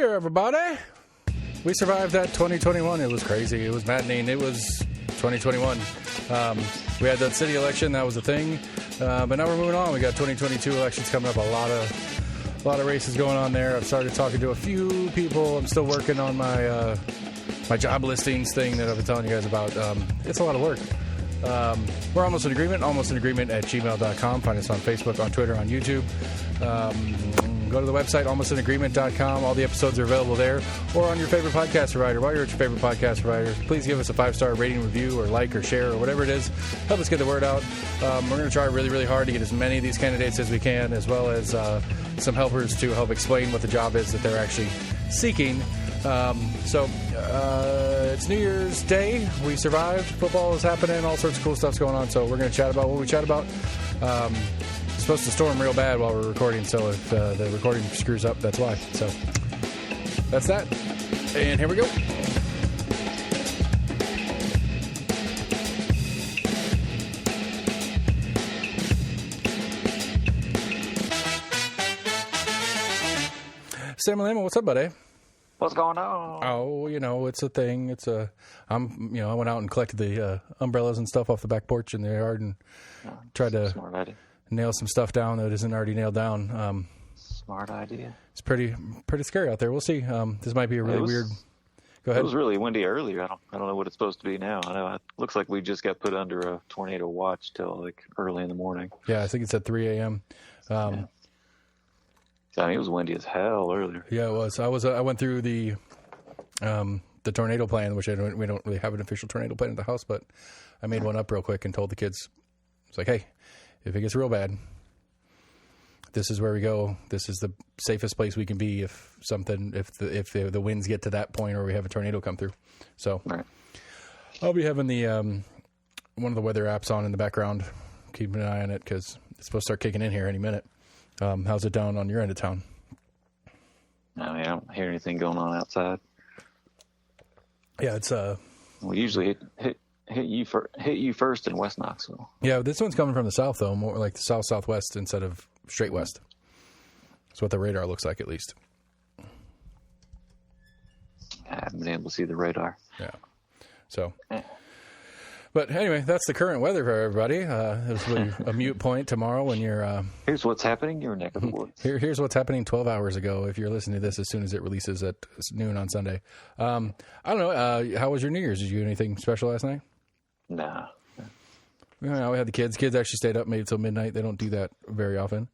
Year, everybody. We survived that 2021. It was crazy. It was maddening. It was 2021. We had that city election. That was a thing. But now we're moving on. We got 2022 elections coming up. A lot of races going on there. I've started talking to a few people. I'm still working on my my job listings thing that I've been telling you guys about. It's a lot of work. We're almost in agreement at gmail.com. Find us on Facebook, on Twitter, on YouTube. Go to the website, almostinagreement.com. All the episodes are available there or on your favorite podcast provider. While you're at your favorite podcast provider, please give us a 5-star rating, review, or like, or share, or whatever it is. Help us get the word out. We're going to try really, really hard to get as many of these candidates as we can, as well as some helpers to help explain what the job is that they're actually seeking. It's New Year's Day. We survived. Football is happening. All sorts of cool stuff's going on. So we're going to chat about what we chat about. It's supposed to storm real bad while we're recording. So if the recording screws up, that's why. So that's that. And here we go. Sam Lama, what's up, buddy? What's going on? Oh, it's a thing. I went out and collected the umbrellas and stuff off the back porch in the yard and tried to nail some stuff down that isn't already nailed down. Smart idea. It's pretty scary out there. We'll see. This might be a really weird. Go ahead. It was really windy earlier. I don't know what it's supposed to be now. I know it looks like we just got put under a tornado watch till like early in the morning. Yeah, I think it's at 3 a.m. Yeah. I mean, it was windy as hell earlier. Yeah, it was. I went through the tornado plan, which we don't really have an official tornado plan at the house, but I made one up real quick and told the kids, it's like, hey, if it gets real bad, this is where we go. This is the safest place we can be if the winds get to that point or we have a tornado come through. So right. I'll be having the one of the weather apps on in the background, keeping an eye on it because it's supposed to start kicking in here any minute. How's it down on your end of town? I don't hear anything going on outside. Yeah, it's we usually hit you first in West Knoxville. Yeah, this one's coming from the south though, more like the southwest instead of straight west. That's what the radar looks like, at least. I haven't been able to see the radar. Yeah. So. But anyway, that's the current weather for everybody. There's a mute point tomorrow when you're... Here's what's happening in your neck of the woods. Here's what's happening 12 hours ago if you're listening to this as soon as it releases at noon on Sunday. I don't know. How was your New Year's? Did you do anything special last night? Nah. Yeah, we had the kids. Kids actually stayed up maybe till midnight. They don't do that very often.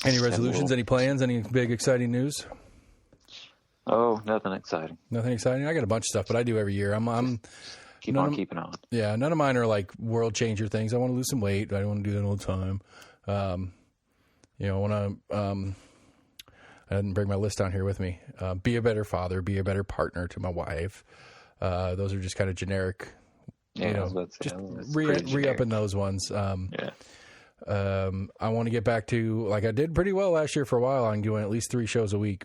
Any resolutions? Any plans? Any big exciting news? Oh, nothing exciting. Nothing exciting? I got a bunch of stuff, but I do every year. Keep on keeping on. Yeah, none of mine are like world changer things. I want to lose some weight. I don't want to do that all the time. I want to, I didn't bring my list down here with me. Be a better father, be a better partner to my wife. Those are just kind of generic, just re-upping those ones. I want to get back to, like I did pretty well last year for a while on doing at least 3 shows a week.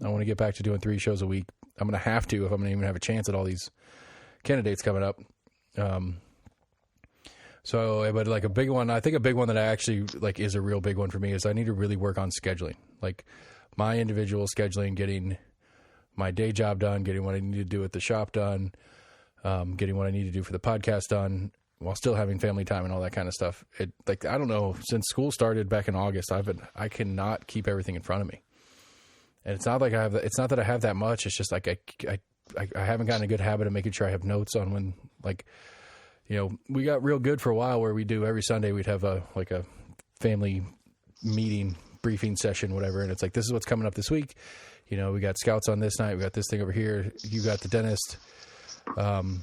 I want to get back to doing 3 shows a week. I'm going to have to if I'm going to even have a chance at all these candidates coming up. But like a big one, I think a big one that I actually like is a real big one for me is I need to really work on scheduling, like my individual scheduling, getting my day job done, getting what I need to do at the shop done, getting what I need to do for the podcast done while still having family time and all that kind of stuff. I don't know, since school started back in August, I cannot keep everything in front of me. And it's not like it's not that I have that much. It's just like I haven't gotten a good habit of making sure I have notes on when, like, we got real good for a while where we do every Sunday we'd have a family meeting, briefing session, whatever. And it's like, this is what's coming up this week. We got scouts on this night. We got this thing over here. You got the dentist. And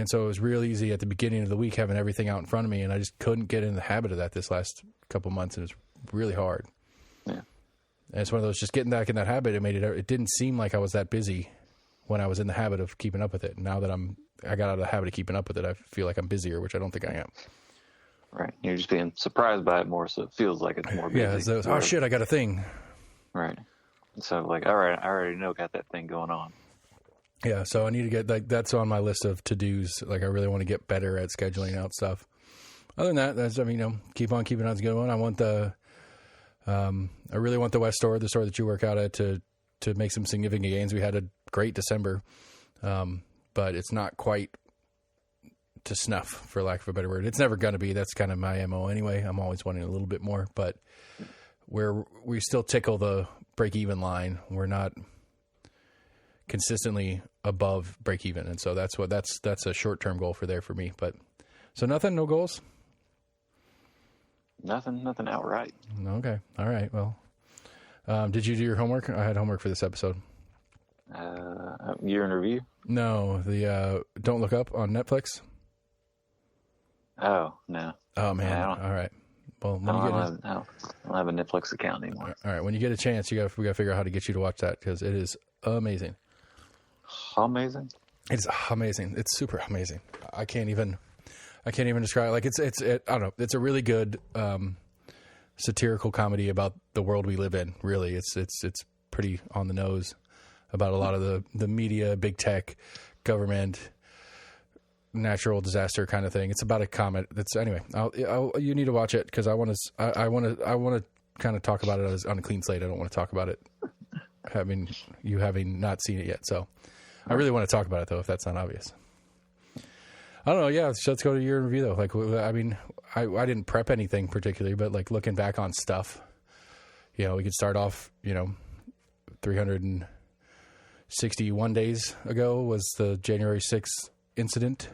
so it was real easy at the beginning of the week having everything out in front of me. And I just couldn't get in the habit of that this last couple months. And it was really hard. Yeah. And it's one of those, just getting back in that habit, it didn't seem like I was that busy when I was in the habit of keeping up with it. Now that I got out of the habit of keeping up with it, I feel like I'm busier, which I don't think I am. Right. You're just being surprised by it more, so it feels like it's more busy. Yeah, oh shit, I got a thing. Right. So like, all right, I already know got that thing going on. Yeah, so I need to get, that's on my list of to-dos. Like, I really want to get better at scheduling out stuff. Other than that, keep on keeping on going. I want I really want the West store, the store that you work out at, to make some significant gains. We had a great December, but it's not quite to snuff, for lack of a better word. It's never going to be. That's kind of my MO anyway. I'm always wanting a little bit more, but we still tickle the break-even line. We're not consistently above break-even, and so that's a short-term goal for me. But so nothing, no goals. Nothing outright. Okay, all right. Well, did you do your homework? I had homework for this episode. Year in review? No, the Don't Look Up on Netflix. Oh, no. Oh, man. All right. Well, I don't have a Netflix account anymore. All right. When you get a chance, we got to figure out how to get you to watch that, because it is amazing. Amazing? It's amazing. It's super amazing. I can't even describe it. Like I don't know. It's a really good satirical comedy about the world we live in. Really, it's pretty on the nose about a lot of the media, big tech, government, natural disaster kind of thing. It's about a comet. Anyway. You need to watch it, because I want to kind of talk about it on a clean slate. I don't want to talk about it having not seen it yet. So I really want to talk about it, though, if that's not obvious. I don't know. Yeah, so let's go to your review, though. Like, I mean, I didn't prep anything particularly, but like looking back on stuff, we could start off. 361 days ago was the January 6th incident,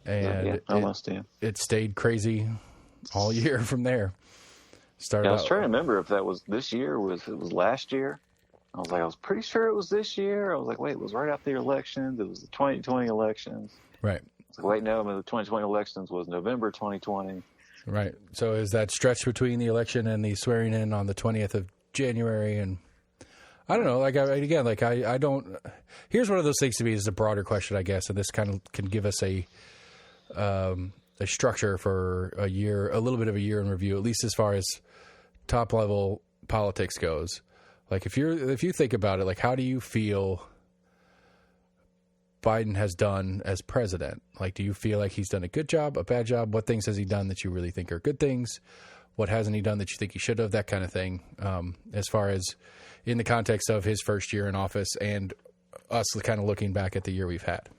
and it stayed crazy all year from there. I was trying to remember if that was this year, it was last year. I was pretty sure it was this year. I was like, wait, it was right after the elections. It was the 2020 elections. Right. I was like, wait, no, the 2020 elections was November 2020. Right. So is that stretch between the election and the swearing in on the 20th of January? And I don't know. Like, I don't. Here's one of those things to me is a broader question, I guess, and this kind of can give us a structure for a little bit of a year in review, at least as far as top level politics goes. Like, if you think about it, like, how do you feel Biden has done as president? Like, do you feel like he's done a good job, a bad job? What things has he done that you really think are good things? What hasn't he done that you think he should have? That kind of thing. As far as in the context of his first year in office and us kind of looking back at the year we've had.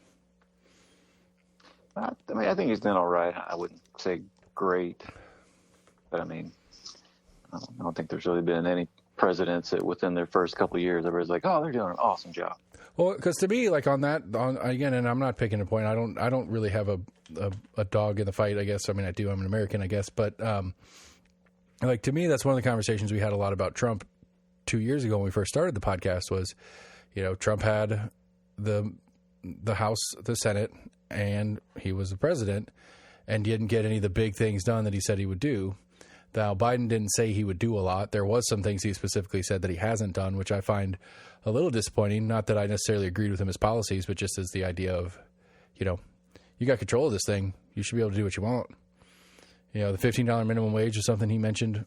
I think he's done all right. I wouldn't say great, but I don't think there's really been any presidents that within their first couple of years, everybody's like, oh, they're doing an awesome job. Well, because to me, like again, and I'm not picking a point. I don't really have a dog in the fight, I guess. I mean, I do. I'm an American, I guess. But like, to me, that's one of the conversations we had a lot about Trump 2 years ago when we first started the podcast was, Trump had the House, the Senate, and he was the president and didn't get any of the big things done that he said he would do. Now, Biden didn't say he would do a lot. There was some things he specifically said that he hasn't done, which I find a little disappointing. Not that I necessarily agreed with him, his policies, but just as the idea of, you got control of this thing. You should be able to do what you want. The $15 minimum wage is something he mentioned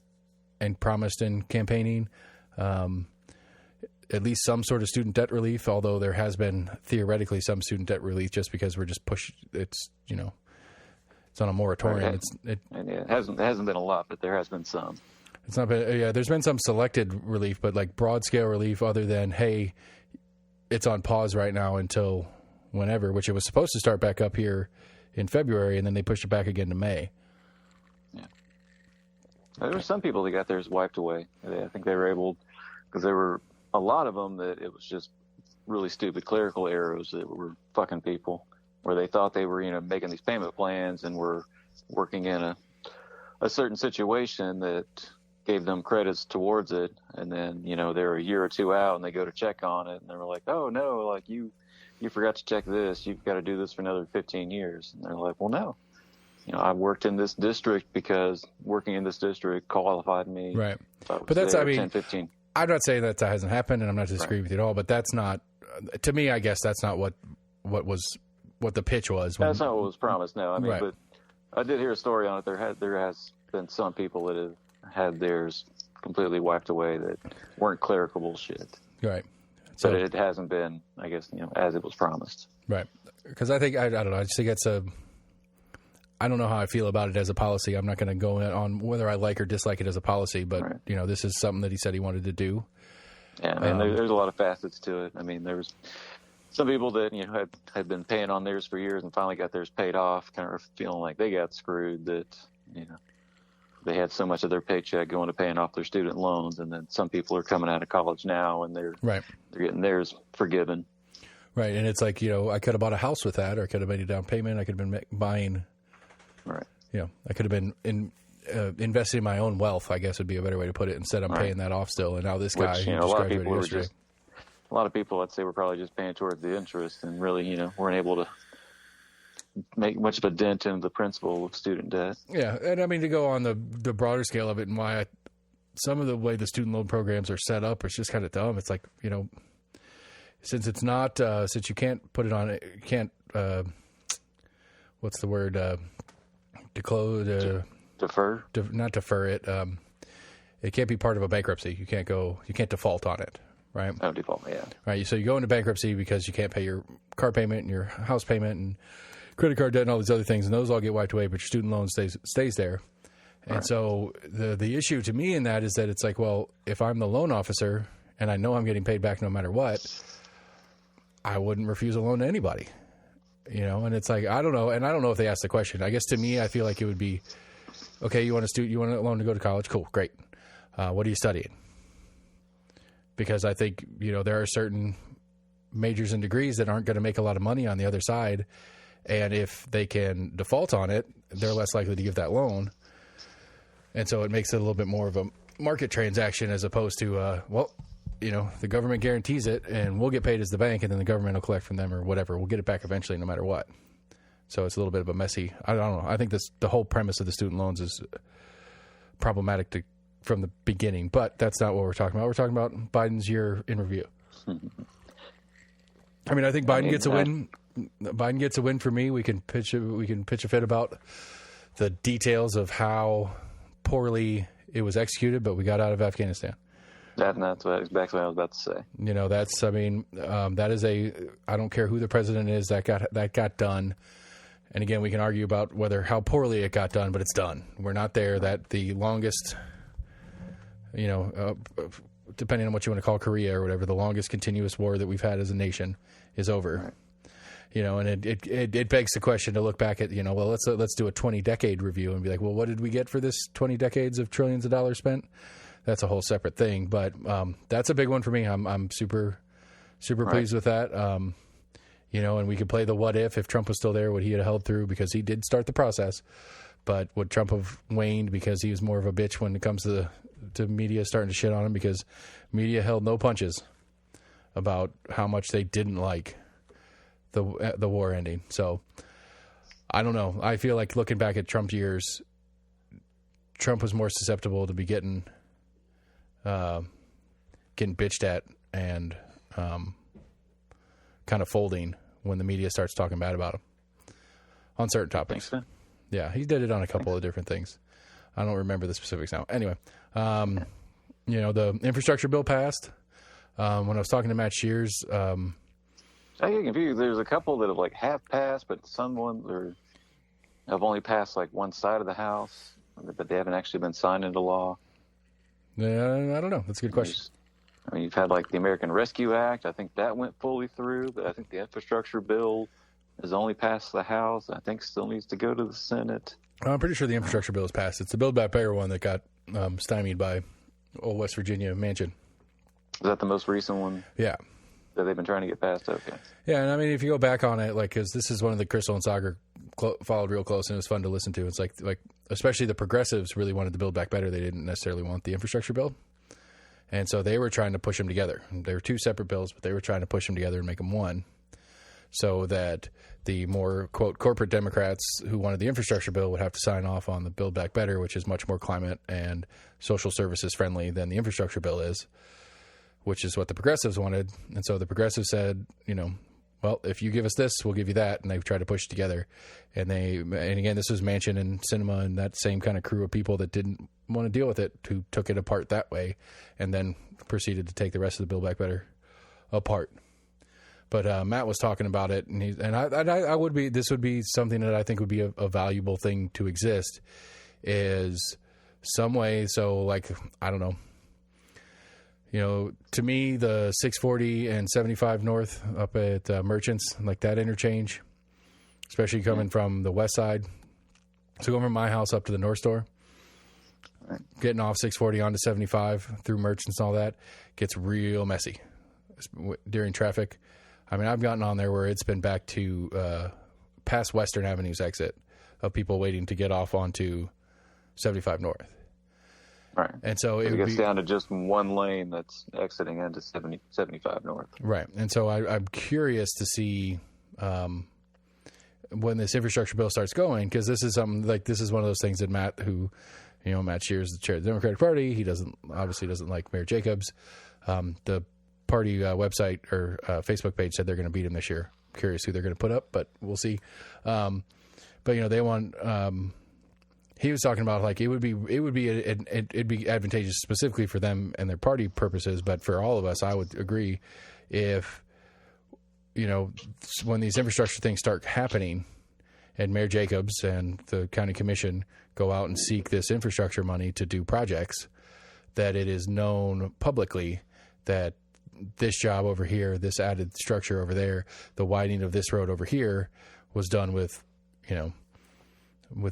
and promised in campaigning. At least some sort of student debt relief, although there has been theoretically some student debt relief just because we're just it's on a moratorium. It hasn't been a lot, but there has been some. It's not been, there's been some selected relief, but like broad scale relief other than, hey, it's on pause right now until whenever, which it was supposed to start back up here in February, and then they pushed it back again to May. Yeah. There were some people that got theirs wiped away. I think they were able, because there were a lot of them that it was just really stupid clerical errors that were fucking people, where they thought they were, making these payment plans and were working in a certain situation that gave them credits towards it. And then, they're a year or two out and they go to check on it and they were like, oh no, like you forgot to check this. You've got to do this for another 15 years. And they're like, well, no, I worked in this district because working in this district qualified me. Right. But that's, 10, 15. I'm not saying that hasn't happened and I'm not disagreeing with you at all, but that's not, to me, I guess that's not what the pitch was. That's not what was promised. No, right. But I did hear a story on it. There has been some people that have had theirs completely wiped away that weren't clerical bullshit. Right. So but it hasn't been, I guess, as it was promised. Right. Because I think, I don't know, I just think I don't know how I feel about it as a policy. I'm not going to go on whether I like or dislike it as a policy, but Right. you know, this is something that he said he wanted to do. Yeah, I mean, there's a lot of facets to it. I mean, there was some people that, you know, had been paying on theirs for years and finally got theirs paid off, kind of feeling like they got screwed, that, you know, they had so much of their paycheck going to paying off their student loans. And then some people are coming out of college now and they're getting theirs forgiven. Right. And it's like, you know, I could have bought a house with that, or I could have made a down payment. I could have been buying, right. You know, I could have been investing in my own wealth, I guess would be a better way to put it, instead of paying that off still. And now this guy, which, you know, a lot of people, I'd say, were probably just paying towards the interest and really, you know, weren't able to make much of a dent in the principal of student debt. Yeah. And I mean, to go on the broader scale of it and why some of the way the student loan programs are set up is just kind of dumb. It's like, you know, since it's not, since you can't put it on, you can't, what's the word, Defer? Not defer it. It can't be part of a bankruptcy. You can't default on it, right? No default, yeah. Right. So you go into bankruptcy because you can't pay your car payment and your house payment and credit card debt and all these other things, and those all get wiped away, but your student loan stays there. And so the issue to me in that is that it's like, well, if I'm the loan officer and I know I'm getting paid back no matter what, I wouldn't refuse a loan to anybody, you know? And it's like, I don't know. And I don't know if they asked the question. I guess to me, I feel like it would be, okay, you want a loan to go to college? Cool. Great. What are you studying? Because I think, you know, there are certain majors and degrees that aren't going to make a lot of money on the other side. And if they can default on it, they're less likely to give that loan. And so it makes it a little bit more of a market transaction as opposed to, well, you know, the government guarantees it and we'll get paid as the bank and then the government will collect from them or whatever. We'll get it back eventually no matter what. So it's a little bit of a messy, I don't know. I think the whole premise of the student loans is problematic from the beginning, but that's not what we're talking about. We're talking about Biden's year in review. I mean, I think Biden gets a win. Biden gets a win for me. We can pitch a fit about the details of how poorly it was executed, but we got out of Afghanistan. That's exactly what I was about to say. You know, that is I don't care who the president is, that got done. And again, we can argue about how poorly it got done, but it's done. We're not there. That the longest, you know, depending on what you want to call Korea or whatever, the longest continuous war that we've had as a nation is over. Right. You know, and it begs the question to look back at, you know, well, let's do a 20-decade review and be like, well, what did we get for this 20 decades of trillions of dollars spent? That's a whole separate thing, but that's a big one for me. I'm super pleased with that. You know, and we could play the what if Trump was still there, would he have held through, because he did start the process, but would Trump have waned because he was more of a bitch when it comes to media starting to shit on him, because media held no punches about how much they didn't like the war ending. So I don't know. I feel like looking back at Trump years, Trump was more susceptible to be getting bitched at and kind of folding when the media starts talking bad about him on certain topics. So. Yeah, he did it on a couple of different things. I don't remember the specifics now. Anyway, you know, the infrastructure bill passed. When I was talking to Matt Shears, I get confused. There's a couple that have half passed, but some ones have only passed one side of the House, but they haven't actually been signed into law. I don't know. That's a good question. I mean, you've had the American Rescue Act. I think that went fully through, but I think the infrastructure bill has only passed the House. I think still needs to go to the Senate. I'm pretty sure the infrastructure bill is passed. It's the Build Back Better one that got stymied by old West Virginia Manchin. Is that the most recent one? Yeah. That they've been trying to get passed? Okay. Yeah, and I mean, if you go back on it, because this is one of the Crystal and Sagar followed real close, and it was fun to listen to. It's like especially the progressives really wanted to Build Back Better. They didn't necessarily want the infrastructure bill. And so they were trying to push them together. They were two separate bills, but they were trying to push them together and make them one, so that the more, quote, corporate Democrats who wanted the infrastructure bill would have to sign off on the Build Back Better, which is much more climate and social services friendly than the infrastructure bill is, which is what the progressives wanted. And so the progressives said, you know, well, if you give us this, we'll give you that. And they tried to push it together. And again, this was Manchin and Sinema and that same kind of crew of people that didn't want to deal with it, who took it apart that way and then proceeded to take the rest of the Build Back Better apart. But Matt was talking about it, and I would be. This would be something that I think would be a valuable thing to exist. Is some way. So like I don't know. To me, the 640 and 75 north up at Merchants, like that interchange, especially coming from the west side. So going from my house up to the North Store, getting off 640 onto 75 through Merchants and all that gets real messy during traffic. I mean, I've gotten on there where it's been back to past Western Avenue's exit of people waiting to get off onto 75 north. Right. And so it gets down to just one lane that's exiting into 75 north. Right. And so I'm curious to see when this infrastructure bill starts going, because this is something like this is one of those things that Matt, Matt Shear's the chair of the Democratic Party. He obviously doesn't like Mayor Jacobs. The party website or Facebook page said they're going to beat him this year. Curious who they're going to put up, but we'll see. But they want. He was talking about like it'd be advantageous specifically for them and their party purposes, but for all of us, I would agree if when these infrastructure things start happening, and Mayor Jacobs and the county commission go out and seek this infrastructure money to do projects, that it is known publicly that this job over here, this added structure over there, the widening of this road over here was done with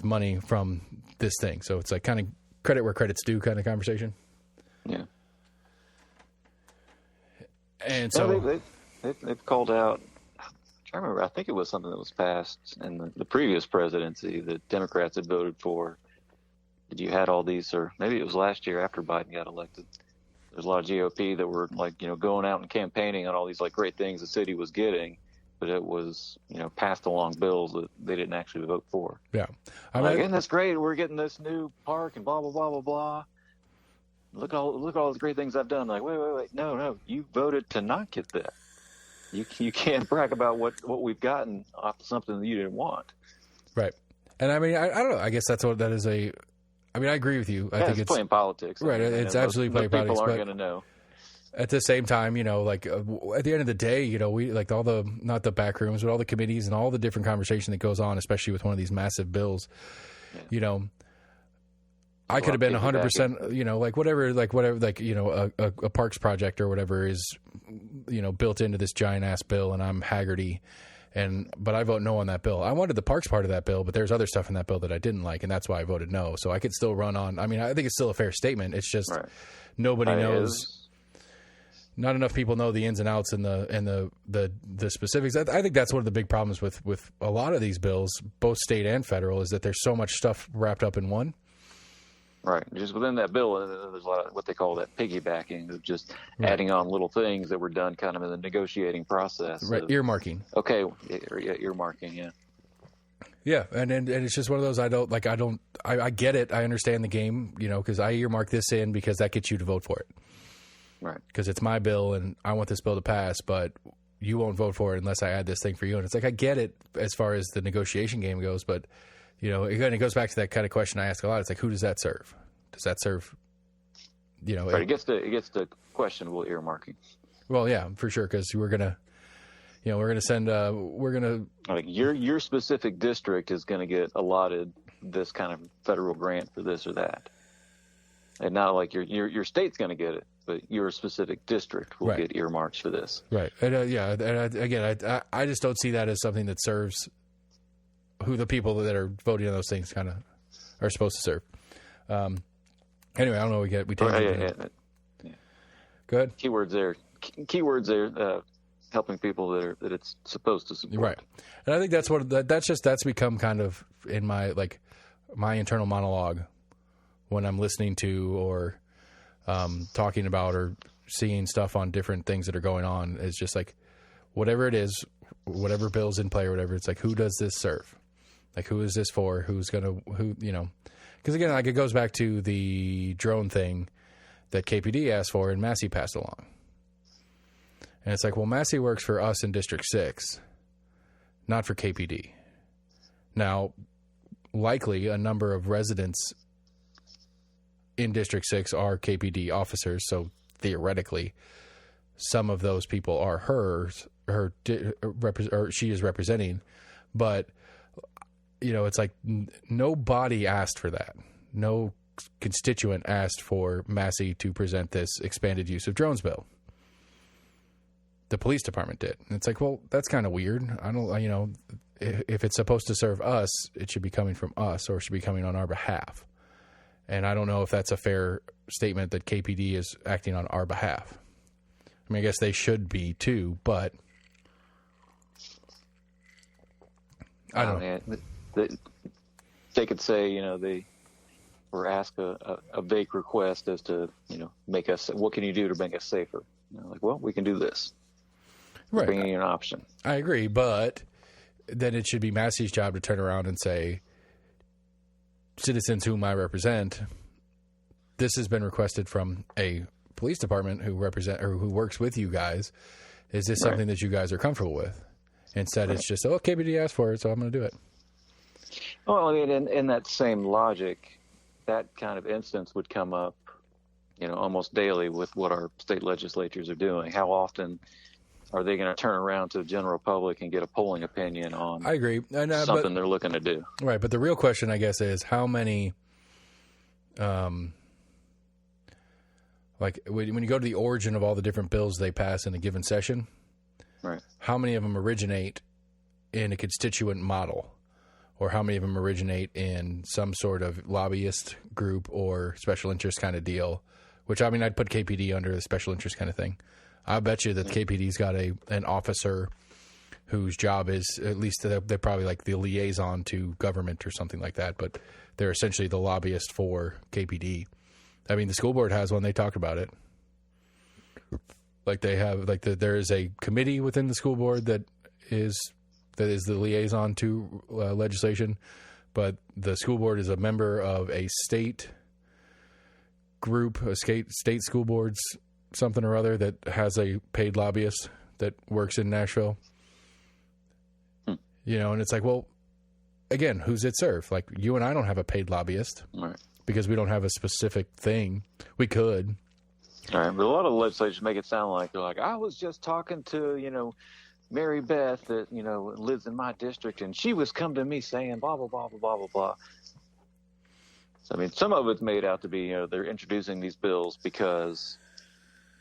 money from this thing. So it's like kind of credit where credit's due kind of conversation. Yeah. And so they've called out, I remember, I think it was something that was passed in the previous presidency that Democrats had voted for. That you had all these, or maybe it was last year after Biden got elected. There's a lot of GOP that were like, going out and campaigning on all these like great things the city was getting, but it was, passed along bills that they didn't actually vote for. Yeah. And that's great. We're getting this new park and blah, blah, blah, blah, blah. Look at all the great things I've done. Like, wait. No. You voted to not get that. You can't brag about what we've gotten off of something that you didn't want. Right. And I mean, I don't know. I guess that's what that is I agree with you. I think it's playing politics. Right. It's absolutely playing politics. People aren't going to know. At the same time, like at the end of the day, we like all the, not the back rooms, but all the committees and all the different conversation that goes on, especially with one of these massive bills, I could have been 100%, a parks project or whatever is, built into this giant ass bill, and I'm Haggerty. But I vote no on that bill. I wanted the parks part of that bill, but there's other stuff in that bill that I didn't like, and that's why I voted no. So I could still run on. I mean, I think it's still a fair statement. It's just nobody knows. Not enough people know the ins and outs and the specifics. I think that's one of the big problems with a lot of these bills, both state and federal, is that there's so much stuff wrapped up in one. Right. Just within that bill, there's a lot of what they call that piggybacking, of just adding on little things that were done kind of in the negotiating process. Right. Earmarking. Okay. Earmarking. Yeah. Yeah. And it's just one of those, I get it. I understand the game, because I earmark this in because that gets you to vote for it. Right. Because it's my bill and I want this bill to pass, but you won't vote for it unless I add this thing for you. And it's like, I get it as far as the negotiation game goes, but it goes back to that kind of question I ask a lot. It's like, who does that serve? Does that serve, Right. It gets to questionable earmarking. Well, yeah, for sure. Cause we're going to send, like your specific district is going to get allotted this kind of federal grant for this or that. And not like your state's going to get it, but your specific district will get earmarks for this. Right. And again, I just don't see that as something that serves who the people that are voting on those things kind of are supposed to serve. Anyway, I don't know. We take Go ahead. Keywords there. Helping people that it's supposed to support. Right. And I think that's become kind of in my my internal monologue when I'm listening to or talking about or seeing stuff on different things that are going on. It's just like, whatever it is, whatever bill's in play or whatever, it's like, who does this serve? Like, who is this for? Because again, it goes back to the drone thing that KPD asked for and Massey passed along. And it's like, well, Massey works for us in District 6, not for KPD. Now, likely a number of residents in District 6 are KPD officers, so theoretically some of those people are or she is representing, but it's like nobody asked for that. No constituent asked for Massey to present this expanded use of drones bill. The police department did. And it's like, well, that's kind of weird. I don't, if it's supposed to serve us, it should be coming from us, or it should be coming on our behalf. And I don't know if that's a fair statement that KPD is acting on our behalf. I mean, I guess they should be too, but I don't know. They could say, they were asked a vague request as to, make us, what can you do to make us safer? Like, well, we can do this. Right. Bringing an option. I agree, but then it should be Massey's job to turn around and say, citizens whom I represent, this has been requested from a police department who works with you guys. Is this something that you guys are comfortable with? Instead, it's just, KPD asked for it, so I'm going to do it. Well, I mean, in that same logic, that kind of instance would come up, almost daily with what our state legislatures are doing. How often are they going to turn around to the general public and get a polling opinion on I agree. something they're looking to do? Right, but the real question, I guess, is how many, like when you go to the origin of all the different bills they pass in a given session, right? How many of them originate in a constituent model? Or how many of them originate in some sort of lobbyist group or special interest kind of deal, which, I mean, I'd put KPD under the special interest kind of thing. I bet you that KPD's got an officer whose job is, at least they're probably like the liaison to government or something like that, but they're essentially the lobbyist for KPD. I mean, the school board has one. They talk about it. Like they have, like there is a committee within the school board that is the liaison to legislation, but the school board is a member of a state group, a state school boards, something or other, that has a paid lobbyist that works in Nashville. And it's like, well, again, who's it serve? Like, you and I don't have a paid lobbyist, right? Because we don't have a specific thing. We could. All right, but a lot of the legislators make it sound like they're like, I was just talking to, Mary Beth that, lives in my district, and she was come to me saying blah, blah, blah, blah, blah, blah, blah. So, I mean, some of it's made out to be, they're introducing these bills because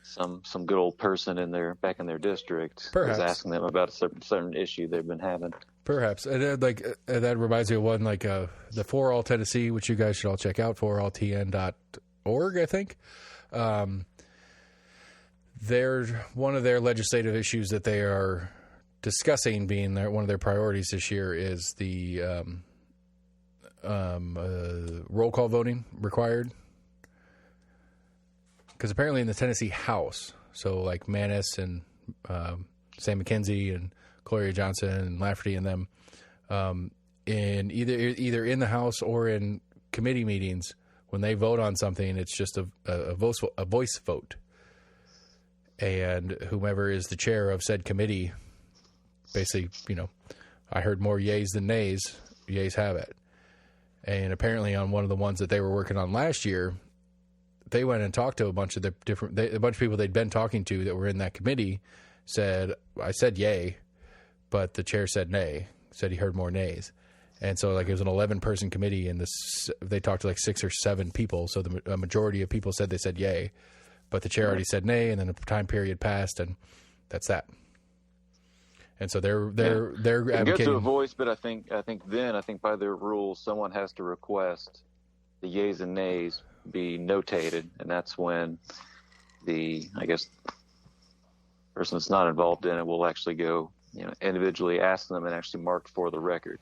some good old person back in their district is asking them about a certain issue they've been having. Perhaps. And that reminds me of one, like the For All Tennessee, which you guys should all check out, foralltn.org, I think. One of their legislative issues that they are discussing, being one of their priorities this year, is the roll call voting required. Because apparently in the Tennessee House, so like Manis and Sam McKenzie and Gloria Johnson and Lafferty and them, in either in the House or in committee meetings, when they vote on something, it's just a voice vote. And whomever is the chair of said committee, basically, I heard more yays than nays. Yays have it. And apparently on one of the ones that they were working on last year, they went and talked to a bunch of a bunch of people they'd been talking to that were in that committee. I said yay, but the chair said nay. Said he heard more nays. And so, like, it was an 11-person committee, and they talked to like 6 or 7 people. So a majority of people said they said yay. But the chair already said nay, and then a time period passed, and that's that. And so they're advocating. Get to a voice, but I think by their rules, someone has to request the yays and nays be notated, and that's when the person that's not involved in it will actually go, individually ask them and actually mark for the record.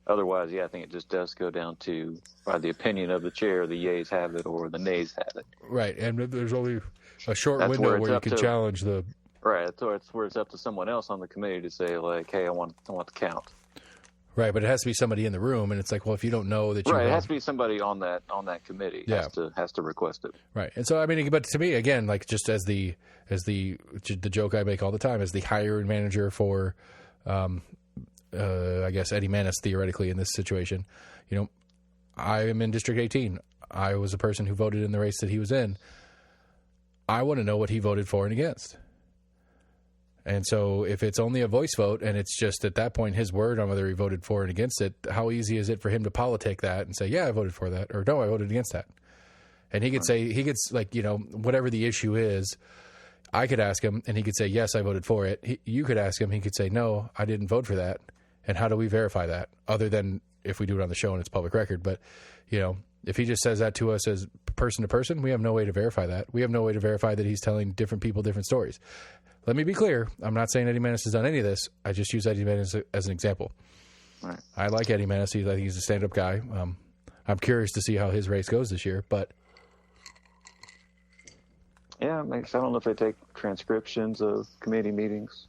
Otherwise, I think it just does go down to, by the opinion of the chair, the yays have it or the nays have it. Right, and there's only a short window where you can challenge the... Right, that's where it's up to someone else on the committee to say, like, hey, I want the count. Right, but it has to be somebody in the room, and it's like, well, if you don't know that you... Right, it has to be somebody on that committee has to request it. Right, and so, I mean, but to me, again, like, just as the joke I make all the time, as the hiring manager for... I guess Eddie Manis, theoretically, in this situation, I am in District 18. I was a person who voted in the race that he was in. I want to know what he voted for and against. And so if it's only a voice vote and it's just at that point his word on whether he voted for and against it, how easy is it for him to politic that and say, yeah, I voted for that, or no, I voted against that? And he could say, like, you know, whatever the issue is, I could ask him and he could say, yes, I voted for it. You could ask him, he could say, no, I didn't vote for that. And how do we verify that other than if we do it on the show and it's public record? But, you know, if he just says that to us as person to person, we have no way to verify that. We have no way to verify that he's telling different people different stories. Let me be clear. I'm not saying Eddie Manis has done any of this. I just use Eddie Manis as an example. Right. I like Eddie Manis. I think he's a stand-up guy. I'm curious to see how his race goes this year, but... Yeah, I don't know if they take transcriptions of committee meetings.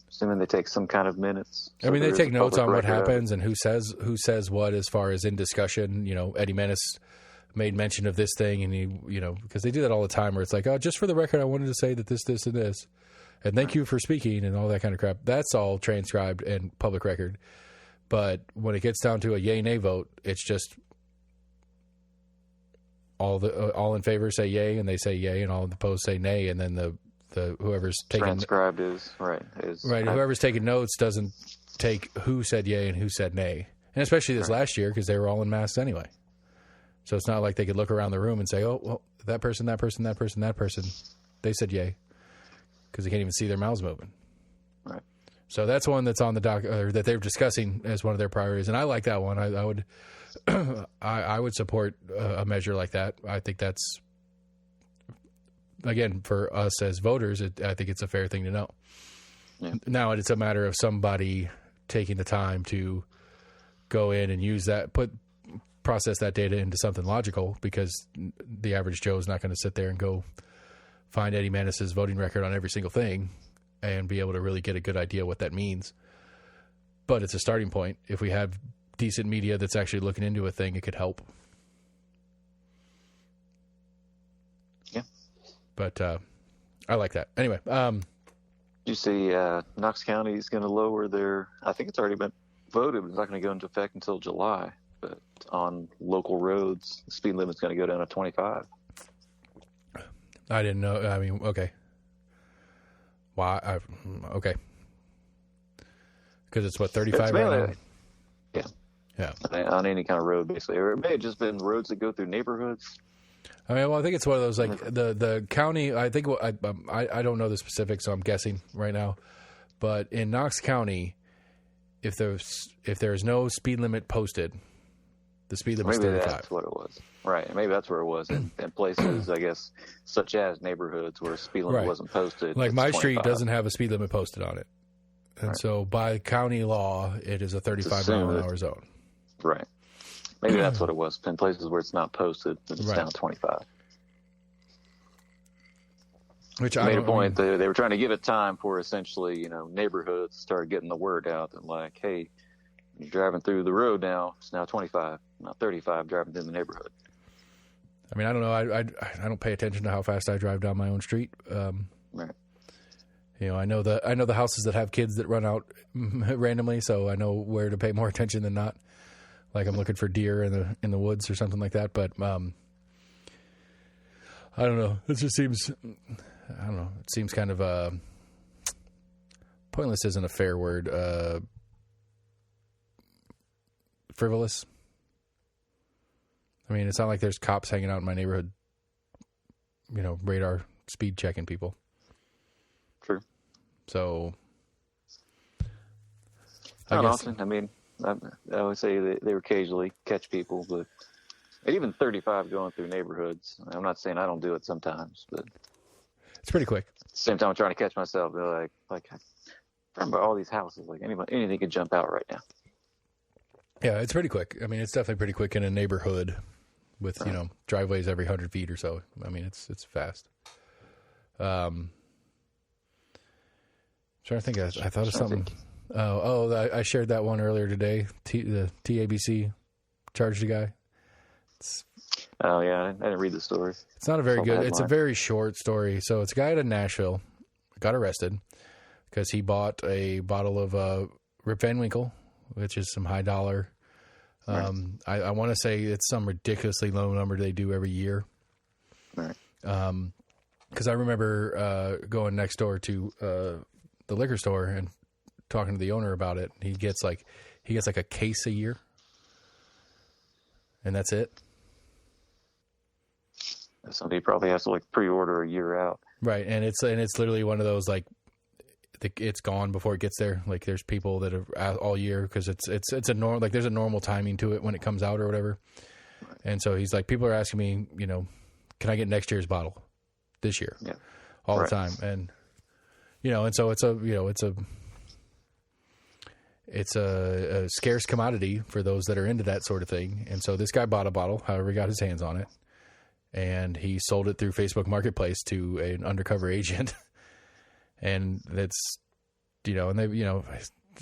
Assuming they take some kind of minutes. So I mean, they take notes on what happens and who says what as far as in discussion. You know, Eddie Manis made mention of this thing, and he, you know, because they do that all the time where it's like, oh, just for the record, I wanted to say that this, and this, and thank you for speaking and all that kind of crap. That's all transcribed and public record. But when it gets down to a yay nay vote, it's just all in favor say yay, and they say yay, and all opposed say nay, and then the whoever's taking transcribed is right. Whoever's taking notes doesn't take who said yay and who said nay, and especially this last year because they were all in masks anyway. So it's not like they could look around the room and say, oh, well, that person, they said yay, because they can't even see their mouths moving. Right. So that's one that's on the doc, or that they're discussing as one of their priorities, and I like that one. I would, I would support a measure like that. I think that's, again, for us as voters, I think it's a fair thing to know. Yeah. Now it's a matter of somebody taking the time to go in and use that, process that data into something logical, because the average Joe is not going to sit there and go find Eddie Manis's voting record on every single thing and be able to really get a good idea what that means. But it's a starting point. If we have decent media that's actually looking into a thing, it could help. Yeah. But I like that. Anyway. You see Knox County is going to lower their, I think it's already been voted, but it's not going to go into effect until July. But on local roads, the speed limit's going to go down to 25. I didn't know. I mean, okay. Why? Okay. Because it's what, 35 right now? Yeah. Yeah. On any kind of road, basically. Or it may have just been roads that go through neighborhoods. I mean, well, I think it's one of those, like, the county, I think, I don't know the specifics, so I'm guessing right now. But in Knox County, if there's no speed limit posted, the speed limit's 35. Maybe that's what it was. Right. Maybe that's where it was. In places, I guess, such as neighborhoods where speed limit wasn't posted. Like my street doesn't have a speed limit posted on it. And so by county law, it is a 35 mile an hour zone. Right. Maybe that's what it was. In places where it's not posted, it's down 25. Which I made a point. They were trying to give it time for essentially, neighborhoods to start getting the word out that, like, hey, you're driving through the road now. It's now 25, not 35, driving through the neighborhood. I mean, I don't know. I don't pay attention to how fast I drive down my own street. Right. I know the houses that have kids that run out randomly, so I know where to pay more attention than not. Like I'm looking for deer in the woods or something like that. But I don't know. It just seems, I don't know. It seems kind of pointless isn't a fair word. Frivolous. I mean, it's not like there's cops hanging out in my neighborhood, radar speed checking people. True. So, not often. I mean, I always say they occasionally catch people, but even 35 going through neighborhoods. I'm not saying I don't do it sometimes, but it's pretty quick. At the same time, I'm trying to catch myself. They're like I remember all these houses. Like anything could jump out right now. Yeah, it's pretty quick. I mean, it's definitely pretty quick in a neighborhood with driveways every 100 feet or so. I mean, it's fast. Trying to think. I thought of something. I shared that one earlier today. The TABC charged a guy. Oh yeah, I didn't read the story. It's not a very good. It's a very short story. So it's a guy out of Nashville got arrested because he bought a bottle of Rip Van Winkle, which is some high dollar. Right. I want to say it's some ridiculously low number they do every year. Right. Because I remember going next door to the liquor store and talking to the owner about it. He gets like a case a year, and that's it. Somebody probably has to like pre-order a year out. Right, and it's literally one of those like it's gone before it gets there. Like there's people that have all year because it's a normal, like there's a normal timing to it when it comes out or whatever. Right. And so he's like, people are asking me, can I get next year's bottle this year? Yeah. All the time. And, and so it's a scarce commodity for those that are into that sort of thing. And so this guy bought a bottle, however he got his hands on it, and he sold it through Facebook Marketplace to an undercover agent. And that's, and they,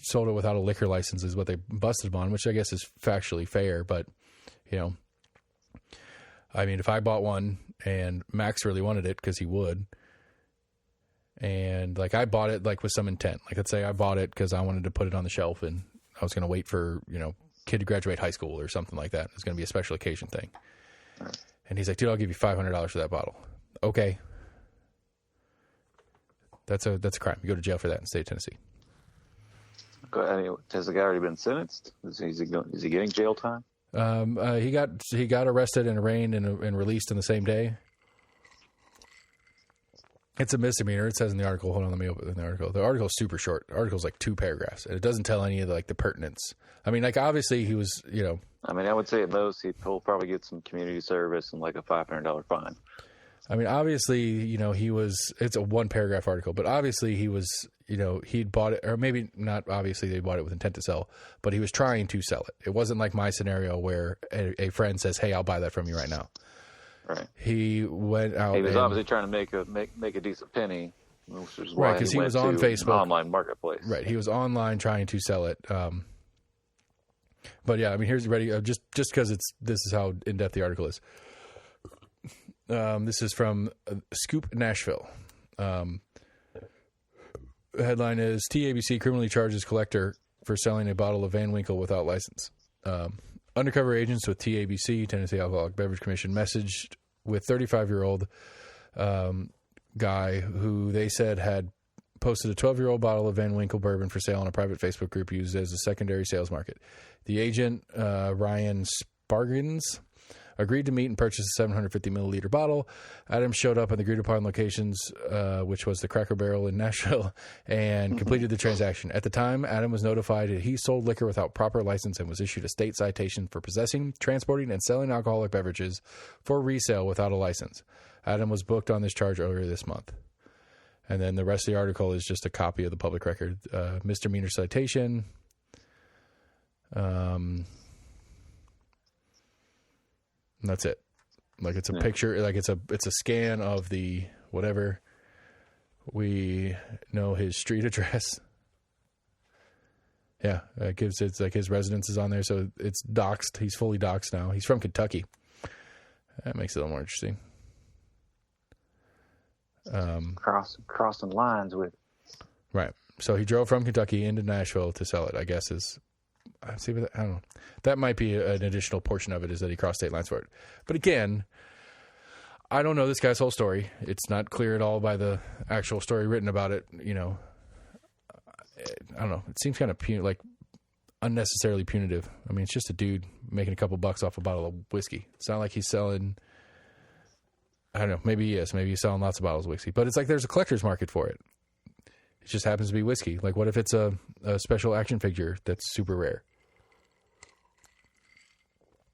sold it without a liquor license is what they busted him on, which I guess is factually fair. But, I mean, if I bought one and Max really wanted it because he would, and like I bought it like with some intent. Like let's say I bought it because I wanted to put it on the shelf and I was going to wait for, kid to graduate high school or something like that. It's going to be a special occasion thing. And he's like, dude, I'll give you $500 for that bottle. Okay. That's a crime. You go to jail for that in the state of Tennessee. Has the guy already been sentenced? Is he getting jail time? He got arrested and arraigned and released in the same day. It's a misdemeanor. It says in the article. Hold on, let me open the article. The article's super short. The article's like 2 paragraphs, and it doesn't tell any of the pertinence. I mean, like obviously he was, I mean, I would say at most he'll probably get some community service and like a $500 fine. I mean, obviously, it's a 1 paragraph article, but obviously he was, he'd bought it, or maybe not obviously they bought it with intent to sell, but he was trying to sell it. It wasn't like my scenario where a friend says, hey, I'll buy that from you right now. Right. He went out. He was obviously trying to make a decent penny, which is why because he was on Facebook, online marketplace. Right. He was online trying to sell it. But yeah, I mean, here's ready. Just because this is how in depth the article is. This is from Scoop Nashville. The headline is TABC criminally charges collector for selling a bottle of Van Winkle without license. Undercover agents with TABC, Tennessee Alcoholic Beverage Commission, messaged with 35-year-old guy who they said had posted a 12-year-old bottle of Van Winkle bourbon for sale on a private Facebook group used as a secondary sales market. The agent, Ryan Spargins, agreed to meet and purchase a 750-milliliter bottle. Adam showed up at the agreed-upon locations, which was the Cracker Barrel in Nashville, and completed the transaction. At the time, Adam was notified that he sold liquor without proper license and was issued a state citation for possessing, transporting, and selling alcoholic beverages for resale without a license. Adam was booked on this charge earlier this month. And then the rest of the article is just a copy of the public record. Misdemeanor citation. And that's it. Like it's a picture, like it's a scan of the whatever. We know his street address. Yeah, it gives it's like his residence is on there, so it's doxed. He's fully doxed now. He's from Kentucky. That makes it a little more interesting. Crossing lines with. Right. So he drove from Kentucky into Nashville to sell it, I guess is. I don't know. That might be an additional portion of it is that he crossed state lines for it. But again, I don't know this guy's whole story. It's not clear at all by the actual story written about it. I don't know. It seems kind of like unnecessarily punitive. I mean, it's just a dude making a couple bucks off a bottle of whiskey. It's not like he's selling. I don't know. Maybe he is. Maybe he's selling lots of bottles of whiskey. But it's like there's a collector's market for it. It just happens to be whiskey. Like, what if it's a special action figure that's super rare?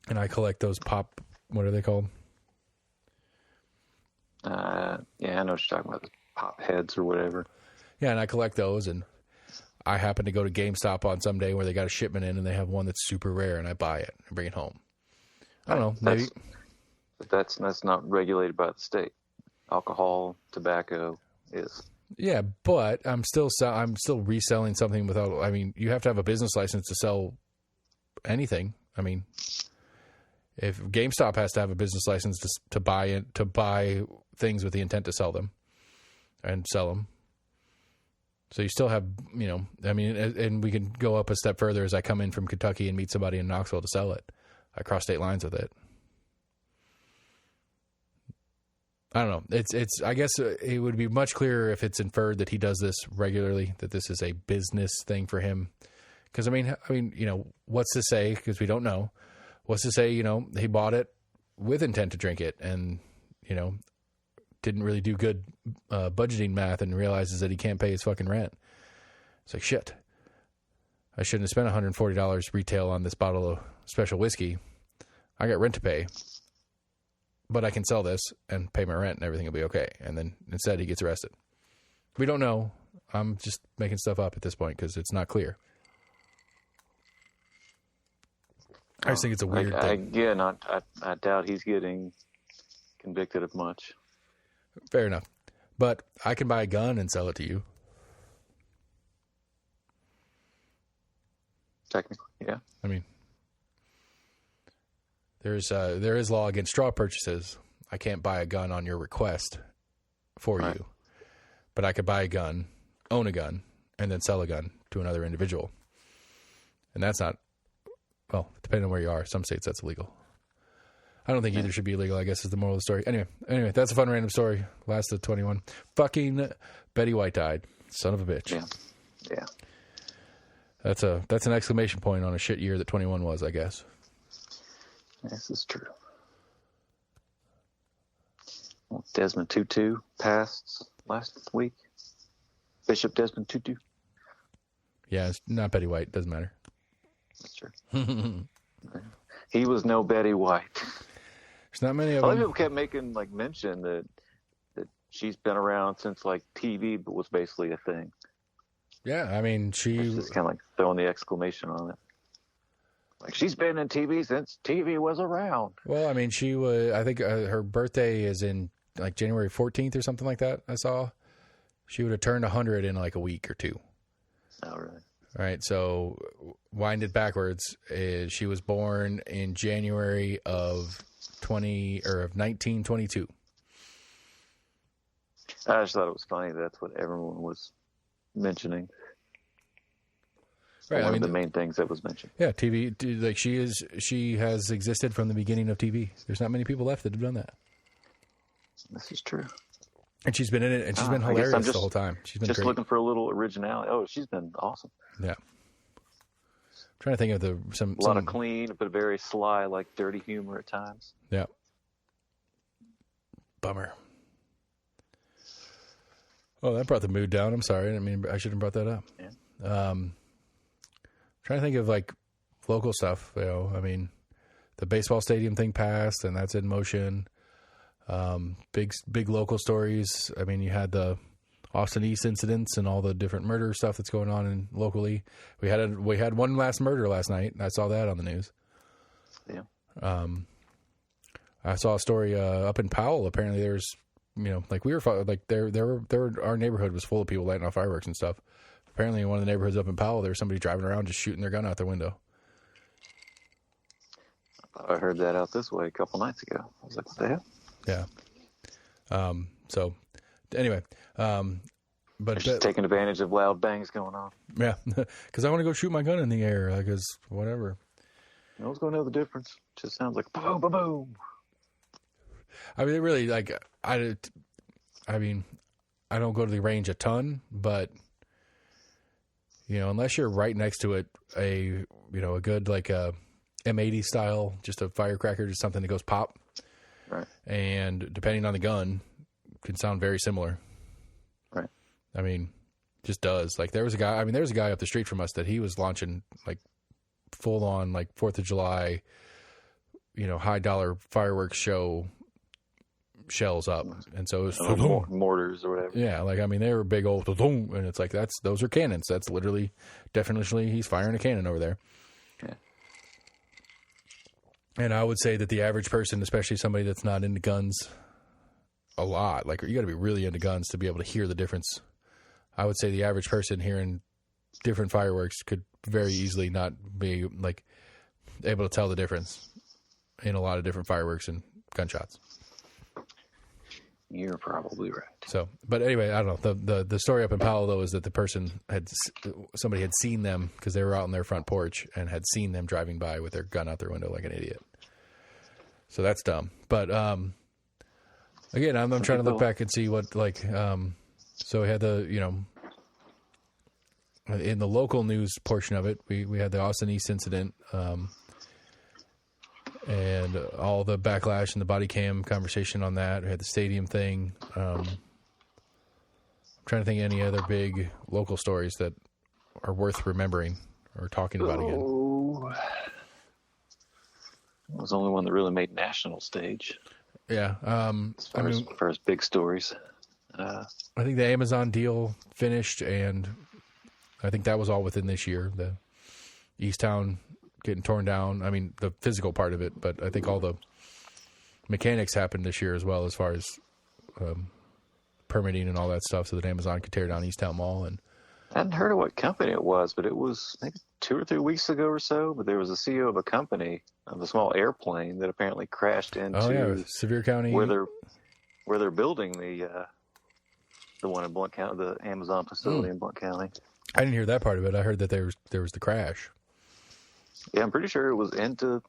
And I collect those pop, what are they called? Yeah, I know what you're talking about, the pop heads or whatever. Yeah, and I collect those, and I happen to go to GameStop on some day where they got a shipment in, and they have one that's super rare, and I buy it and bring it home. I don't know, maybe. That's not regulated by the state. Alcohol, tobacco is. Yeah, but I'm still reselling something without. I mean, you have to have a business license to sell anything. I mean, if GameStop has to have a business license to buy things with the intent to sell them and sell them, so you still have, I mean, and we can go up a step further as I come in from Kentucky and meet somebody in Knoxville to sell it. I cross state lines with it. I don't know. It's. I guess it would be much clearer if it's inferred that he does this regularly, that this is a business thing for him. Because I mean, what's to say? Because we don't know. What's to say? He bought it with intent to drink it, and didn't really do good budgeting math, and realizes that he can't pay his fucking rent. It's like, shit. I shouldn't have spent $140 retail on this bottle of special whiskey. I got rent to pay. But I can sell this and pay my rent and everything will be okay. And then instead he gets arrested. We don't know. I'm just making stuff up at this point because it's not clear. I just think it's a weird thing. Again, I doubt he's getting convicted of much. Fair enough. But I can buy a gun and sell it to you. Technically, yeah. I mean, there is law against straw purchases. I can't buy a gun on your request for you, but I could buy a gun, own a gun, and then sell a gun to another individual. And that's not, well, depending on where you are, some states that's illegal. I don't think either should be illegal, I guess, is the moral of the story. Anyway, that's a fun random story. Last of 21. Fucking Betty White died. Son of a bitch. Yeah. That's an exclamation point on a shit year that 21 was, I guess. This is true. Well, Desmond Tutu passed last week. Bishop Desmond Tutu. Yeah, it's not Betty White. Doesn't matter. That's true. He was no Betty White. There's not many of A lot them. of people kept making mention that she's been around since TV, but was basically a thing. Yeah, I mean, It's just kind of throwing the exclamation on it. Like, she's been in TV since TV was around. Well, I mean, she was, I think her birthday is in January 14th or something like that, I saw. She would have turned 100 in a week or two. Oh, really? All right, so wind it backwards. She was born in January of 1922. I just thought it was funny that's what everyone was mentioning. Right, One of the main things that was mentioned. Yeah, TV. She has existed from the beginning of TV. There's not many people left that have done that. This is true. And she's been in it, and she's been hilarious the whole time. She's been just great. looking for a little originality. Oh, she's been awesome. Yeah. I'm trying to think of a lot of clean, but very sly, dirty humor at times. Yeah. Bummer. Oh, that brought the mood down. I'm sorry. I mean, I shouldn't have brought that up. Yeah. Trying to think of local stuff. I mean, the baseball stadium thing passed, and that's in motion. Big local stories. I mean, you had the Austin East incidents and all the different murder stuff that's going on locally. We had one last murder last night. I saw that on the news. Yeah. I saw a story up in Powell. Apparently, there's our neighborhood was full of people lighting off fireworks and stuff. Apparently, in one of the neighborhoods up in Powell, there was somebody driving around just shooting their gun out their window. I heard that out this way a couple nights ago. I was like, what the hell? Yeah. So, anyway, but just taking advantage of loud bangs going on. Yeah, because I want to go shoot my gun in the air. Because whatever. No one's going to know the difference. It just sounds like boom, boom, boom. I mean, it really I mean, I don't go to the range a ton, but unless you're right next to it, a good M80 style, just a firecracker, just something that goes pop. Right. And depending on the gun, can sound very similar. Right. I mean, just does. There's a guy up the street from us that he was launching full on 4th of July, high dollar fireworks show shells up. And so it was mortars or whatever. Yeah, they were big old and it's those are cannons. That's literally definitionally he's firing a cannon over there. Yeah. And I would say that the average person, especially somebody that's not into guns a lot, you got to be really into guns to be able to hear the difference. I would say the average person hearing different fireworks could very easily not be able to tell the difference in a lot of different fireworks and gunshots. You're probably right. So, but anyway, I don't know. The story up in Powell though is that the person somebody had seen them because they were out on their front porch and had seen them driving by with their gun out their window like an idiot. So that's dumb. But Again, I'm trying to look back and see what, like, so we had the, in the local news portion of it, we had the Austin East incident, and all the backlash and the body cam conversation on that. We had the stadium thing. I'm trying to think of any other big local stories that are worth remembering or talking about again. It was the only one that really made national stage. Yeah. As far as big stories. I think the Amazon deal finished, and I think that was all within this year. The Easttown getting torn down. I mean, the physical part of it, but I think all the mechanics happened this year as well, as far as permitting and all that stuff, so that Amazon could tear down Easttown Mall. And I hadn't heard of what company it was, but it was maybe 2 or 3 weeks ago or so. But there was a CEO of a company, of a small airplane, that apparently crashed into Sevier County, where they're building the one in Blount County, the Amazon facility in Blount County. I didn't hear that part of it. I heard that there was the crash. Yeah, I'm pretty sure it was into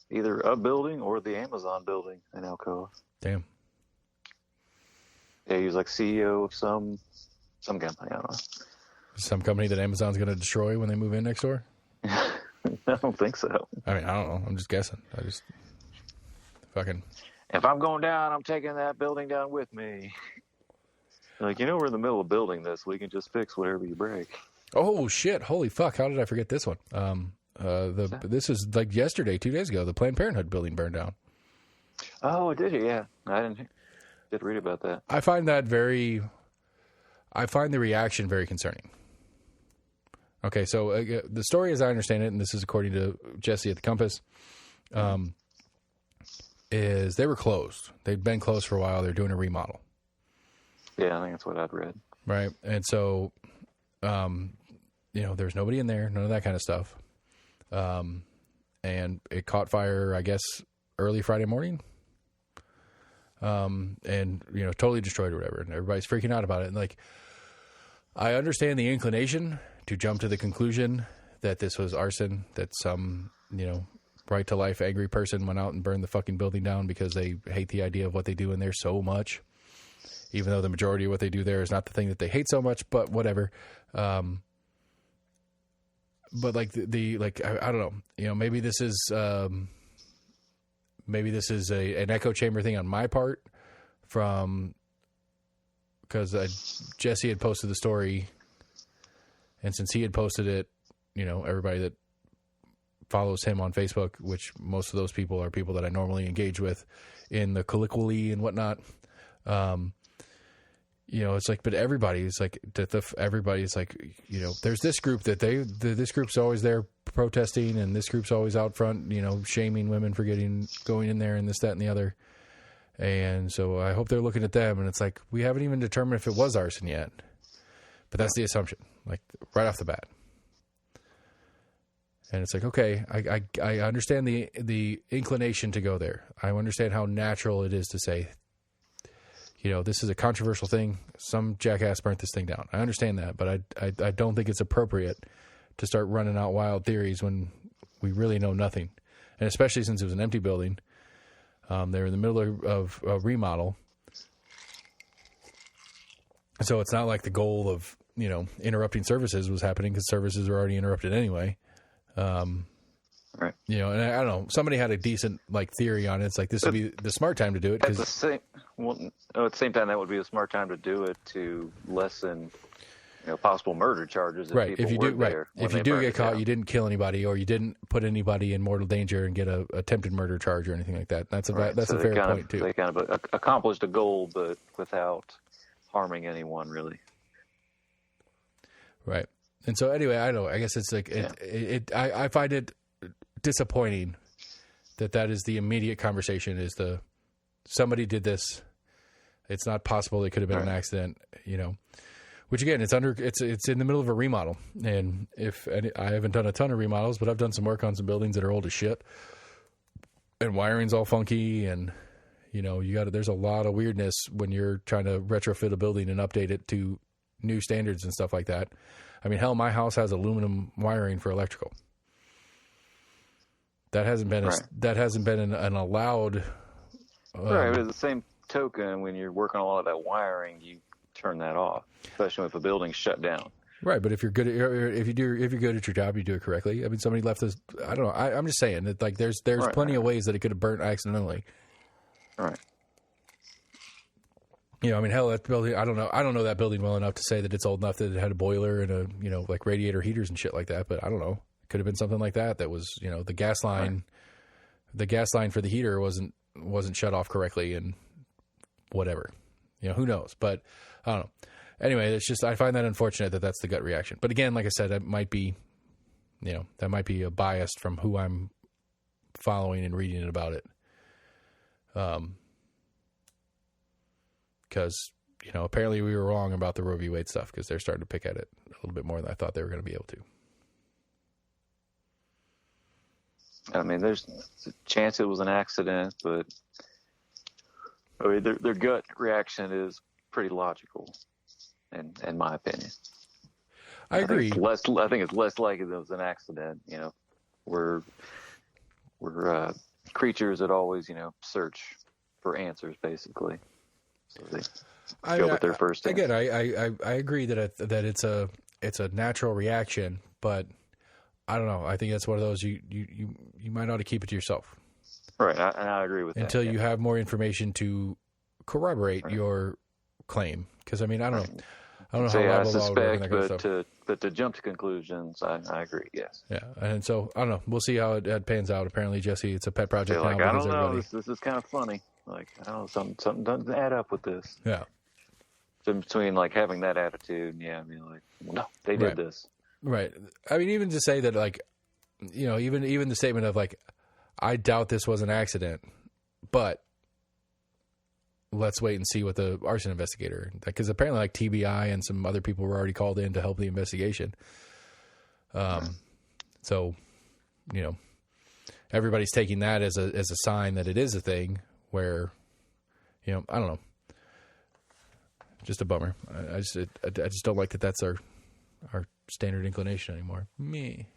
either a building or the Amazon building in Alcoa. Damn. Yeah, he was like CEO of some company. I don't know. Some company that Amazon's going to destroy when they move in next door? I don't think so. I mean, I don't know. I'm just guessing. I just fucking... If I'm going down, I'm taking that building down with me. Like, we're in the middle of building this. We can just fix whatever you break. Oh, shit. Holy fuck. How did I forget this one? This is like yesterday, 2 days ago. The Planned Parenthood building burned down. Oh, did you? Yeah. I did read about that. I find the reaction very concerning. Okay, so the story as I understand it, and this is according to Jesse at the Compass, is they were closed. They'd been closed for a while. They're doing a remodel. Yeah, I think that's what I'd read. Right. And so, there's nobody in there, none of that kind of stuff. And it caught fire, I guess, early Friday morning. And, totally destroyed or whatever. And everybody's freaking out about it. And like, I understand the inclination to jump to the conclusion that this was arson, that some, right to life angry person went out and burned the fucking building down because they hate the idea of what they do in there so much. Even though the majority of what they do there is not the thing that they hate so much, but whatever. But like I don't know, maybe this is an echo chamber thing on my part because Jesse had posted the story, and since he had posted it, everybody that follows him on Facebook, which most of those people are people that I normally engage with in the colloquially and whatnot. It's like, but everybody's like, everybody's like, there's this group that this group's always there protesting, and this group's always out front, shaming women for going in there and this, that, and the other. And so I hope they're looking at them, and it's like, we haven't even determined if it was arson yet, but that's the assumption, like right off the bat. And it's like, okay, I understand the inclination to go there. I understand how natural it is to say, this is a controversial thing. Some jackass burnt this thing down. I understand that, but I don't think it's appropriate to start running out wild theories when we really know nothing. And especially since it was an empty building. They're in the middle of a remodel. So it's not like the goal of, interrupting services was happening, because services were already interrupted anyway. Right. And I don't know, somebody had a decent theory on it. It's like, this would be the smart time to do it. At the same time, that would be a smart time to do it to lessen, possible murder charges. Right. If you do get caught, you didn't kill anybody, or you didn't put anybody in mortal danger and get a attempted murder charge or anything like that. That's a fair point too. They kind of accomplished a goal, but without harming anyone really. Right. And so anyway, I don't know. I guess it's like I find it disappointing that is the immediate conversation, is somebody did this. It's not possible it could have been an accident, Which again, it's in the middle of a remodel, and I haven't done a ton of remodels, but I've done some work on some buildings that are old as shit, and wiring's all funky, and there's a lot of weirdness when you're trying to retrofit a building and update it to new standards and stuff like that. I mean, hell, my house has aluminum wiring for electrical. That hasn't been an allowed. Right, but at the token, when you're working on a lot of that wiring, you turn that off, especially if a building's shut down. Right, but if you're good at if you're good at your job, you do it correctly. I mean, somebody left this. I don't know. I'm just saying that like there's plenty of ways that it could have burnt accidentally. Right. You know, I mean, hell, that building. I don't know that building well enough to say that it's old enough that it had a boiler and a like radiator heaters and shit like that. But I don't know. It could have been something like that. That was the gas line. Right. The gas line for the heater wasn't shut off correctly and whatever. Who knows? But I don't know. Anyway, it's just I find that unfortunate that that's the gut reaction. But again, like I said, that might be, that might be a bias from who I'm following and reading about it. Because apparently we were wrong about the Roe v. Wade stuff because they're starting to pick at it a little bit more than I thought they were going to be able to. I mean, there's a chance it was an accident, but I mean, their gut reaction is pretty logical, in my opinion. I agree. I think it's less likely that it was an accident. We're creatures that always search for answers, basically. So they go with their first answer. Again, I agree that it's a natural reaction, but I don't know. I think that's one of those you might ought to keep it to yourself. Right, and I agree with that. Until you have more information to corroborate your claim. Because, I mean, I don't know how I suspect, but to jump to conclusions, I agree, yes. Yeah, and so, I don't know. We'll see how it pans out. Apparently, Jesse, it's a pet project now. I don't know. This is kind of funny. Like, I don't know, something doesn't add up with this. Yeah. So between, like, having that attitude, no, they did this. Right. I mean, even to say that, like, even the statement of, like, I doubt this was an accident, but let's wait and see what the arson investigator, because apparently, like, TBI and some other people were already called in to help the investigation. So, everybody's taking that as a sign that it is a thing where, I don't know. Just a bummer. I just don't like that that's our standard inclination anymore. Me.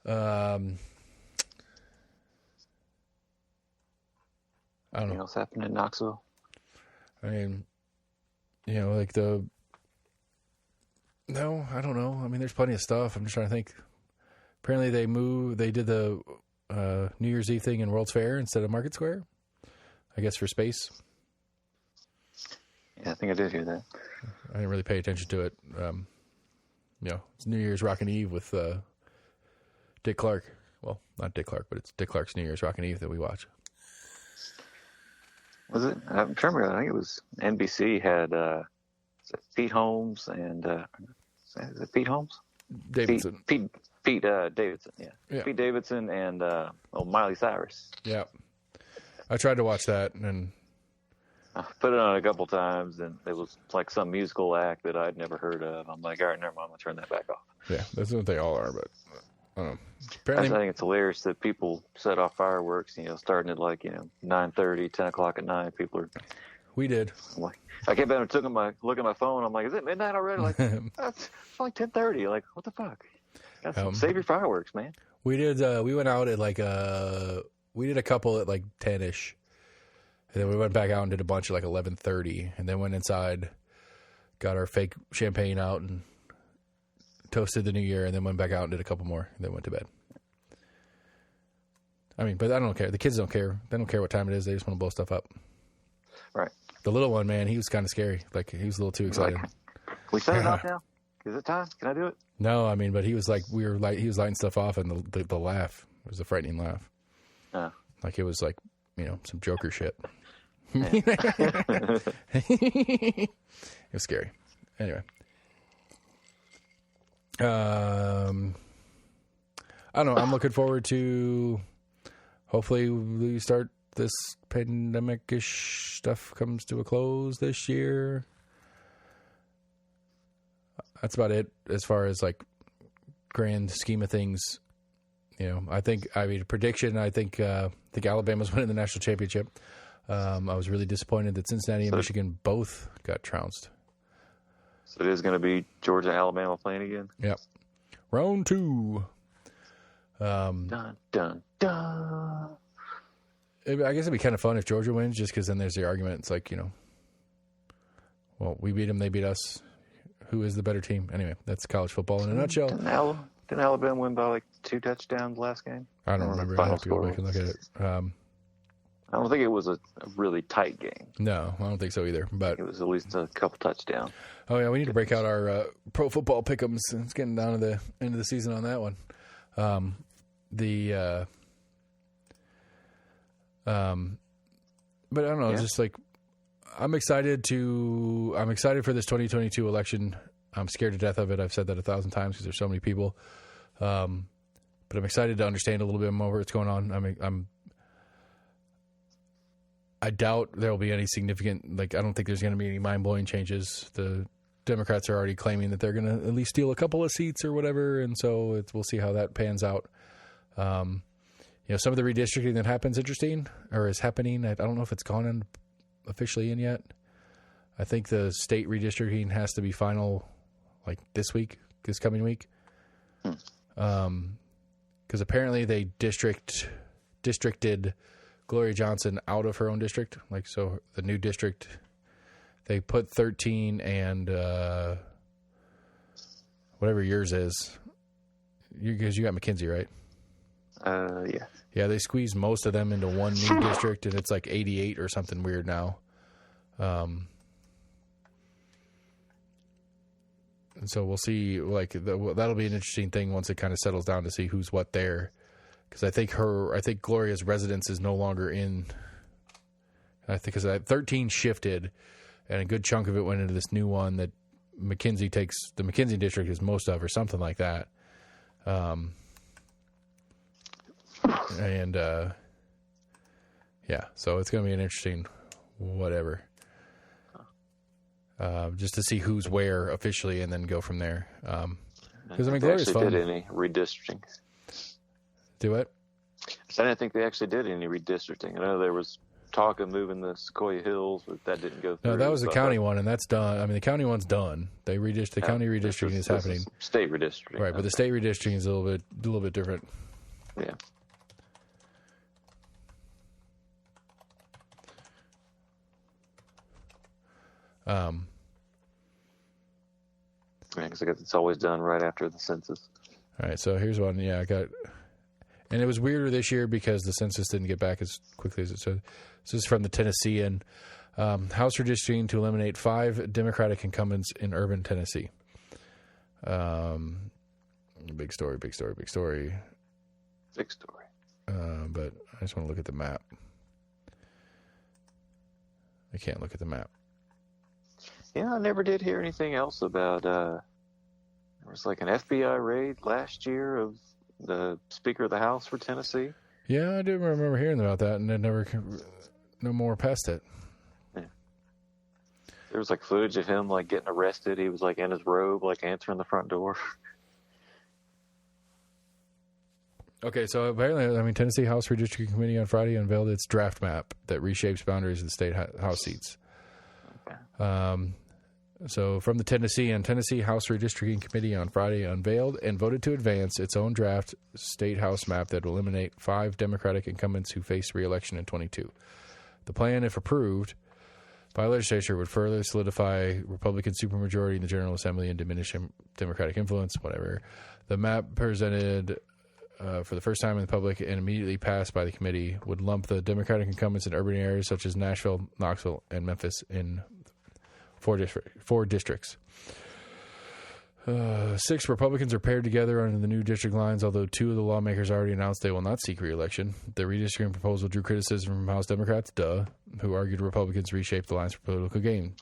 I don't know. Anything else happened in Knoxville? I mean, like no, I don't know. I mean, there's plenty of stuff. I'm just trying to think. Apparently they did the New Year's Eve thing in World's Fair instead of Market Square, I guess for space. Yeah, I think I did hear that. I didn't really pay attention to it. It's New Year's Rockin' Eve with Dick Clark. Well, not Dick Clark, but it's Dick Clark's New Year's Rockin' Eve that we watch. Was it? I'm trying to remember. I think it was NBC had Pete Holmes and is it Pete Holmes? Davidson. Pete Davidson. Yeah. Pete Davidson and Miley Cyrus. Yeah. I tried to watch that and I put it on a couple times, and it was like some musical act that I'd never heard of. I'm like, all right, never mind. I'm going to turn that back off. Yeah, that's what they all are, but I don't know. Apparently, I think it's hilarious that people set off fireworks, starting at like, 9:30, 10 o'clock at night. People are... We did. I'm like, I kept on look at my phone. I'm like, is it midnight already? Like, it's like 10:30. Like, what the fuck? Save your fireworks, man. We did, we went out at like, we did a couple at like 10-ish. And then we went back out and did a bunch at like 11:30, and then went inside, got our fake champagne out, and toasted the new year, and then went back out and did a couple more, and then went to bed. I mean, but I don't care. The kids don't care. They don't care what time it is. They just want to blow stuff up. Right. The little one, man, he was kind of scary. Like, he was a little too excited. Can we set it off now? Is it time? Can I do it? No, I mean, but he was like, he was lighting stuff off, and the laugh was a frightening laugh. Like, it was like, some Joker shit. It was scary. Anyway. I don't know. I'm looking forward to, hopefully we start this pandemic-ish stuff comes to a close this year. That's about it as far as like grand scheme of things. Prediction, I think Alabama's winning the national championship. I was really disappointed that Cincinnati and Michigan both got trounced. So it is going to be Georgia, Alabama playing again? Yep. Round 2. Dun, dun, dun. I guess it'd be kind of fun if Georgia wins, just because then there's the argument. It's like, well, we beat them, they beat us. Who is the better team? Anyway, that's college football in a nutshell. Didn't Alabama win by like 2 touchdowns last game? I don't remember. I have to go back and look at it. I don't think it was a really tight game. No, I don't think so either. But it was at least a couple touchdowns. Oh yeah, we need to break out our pro football pick'ems. It's getting down to the end of the season on that one. But I don't know, just like I'm excited for this 2022 election. I'm scared to death of it. I've said that 1,000 times because there's so many people. But I'm excited to understand a little bit more what's going on. I doubt there will be any significant, I don't think there's going to be any mind-blowing changes. The Democrats are already claiming that they're going to at least steal a couple of seats or whatever, and so we'll see how that pans out. Some of the redistricting that happens is happening. I don't know if it's gone in officially in yet. I think the state redistricting has to be final this coming week. Because apparently they districted Gloria Johnson out of her own district. So the new district, they put 13 and whatever yours is. You got McKinsey, right? Yeah. Yeah, they squeezed most of them into one new district, and it's like 88 or something weird now. And so we'll see. That'll be an interesting thing once it kind of settles down to see who's what there. Because I think Gloria's residence is no longer in. I think because 13 shifted, and a good chunk of it went into this new one that McKinsey takes. The McKinsey district is most of, or something like that. So it's going to be an interesting whatever. Just to see who's where officially, and then go from there. Because Gloria's fun. Did any redistricting? Do what? I didn't think they actually did any redistricting. I know there was talk of moving the Sequoia Hills, but that didn't go through. No, that was the county one, and that's done. The county one's done. The county redistricting is happening. State redistricting, right? But the state redistricting is a little bit different. Yeah. Because I guess it's always done right after the census. All right, so here's one. Yeah, I got, and it was weirder this year because the census didn't get back as quickly as it should. This is from the Tennessean. House redistricting to eliminate 5 Democratic incumbents in urban Tennessee. Big story. Big story. But I just want to look at the map. I can't look at the map. Yeah, I never did hear anything else about, there was like an FBI raid last year of the Speaker of the House for Tennessee. Yeah, I do remember hearing about that, and then no more past it. Yeah. There was footage of him getting arrested. He was in his robe, answering the front door. Okay, so apparently, Tennessee House Redistricting Committee on Friday unveiled its draft map that reshapes boundaries of the state House seats. Okay. So from the Tennessee House Redistricting Committee on Friday unveiled and voted to advance its own draft state House map that will eliminate 5 Democratic incumbents who face re-election in 22. The plan, if approved by legislature, would further solidify Republican supermajority in the General Assembly and diminish Democratic influence, whatever. The map presented for the first time in the public and immediately passed by the committee would lump the Democratic incumbents in urban areas such as Nashville, Knoxville, and Memphis in 4 districts. 6 Republicans are paired together under the new district lines, although 2 of the lawmakers already announced they will not seek re-election. The redistricting proposal drew criticism from House Democrats, who argued Republicans reshaped the lines for political gain,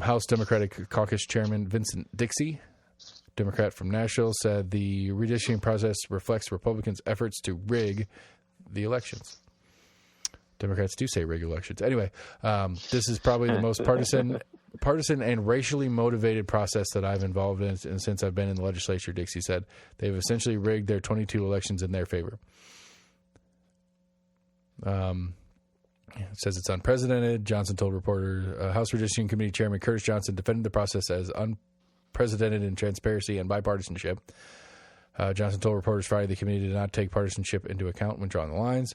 House Democratic Caucus Chairman Vincent Dixie, Democrat from Nashville, said the redistricting process reflects Republicans' efforts to rig the elections. Democrats do say rig elections. Anyway, this is probably the most partisan and racially motivated process that I've involved in since I've been in the legislature, Dixie said. They've essentially rigged their 22 elections in their favor. It says it's unprecedented. Johnson told reporters, House Redistricting Committee Chairman Curtis Johnson defended the process as unprecedented in transparency and bipartisanship. Johnson told reporters Friday the committee did not take partisanship into account when drawing the lines.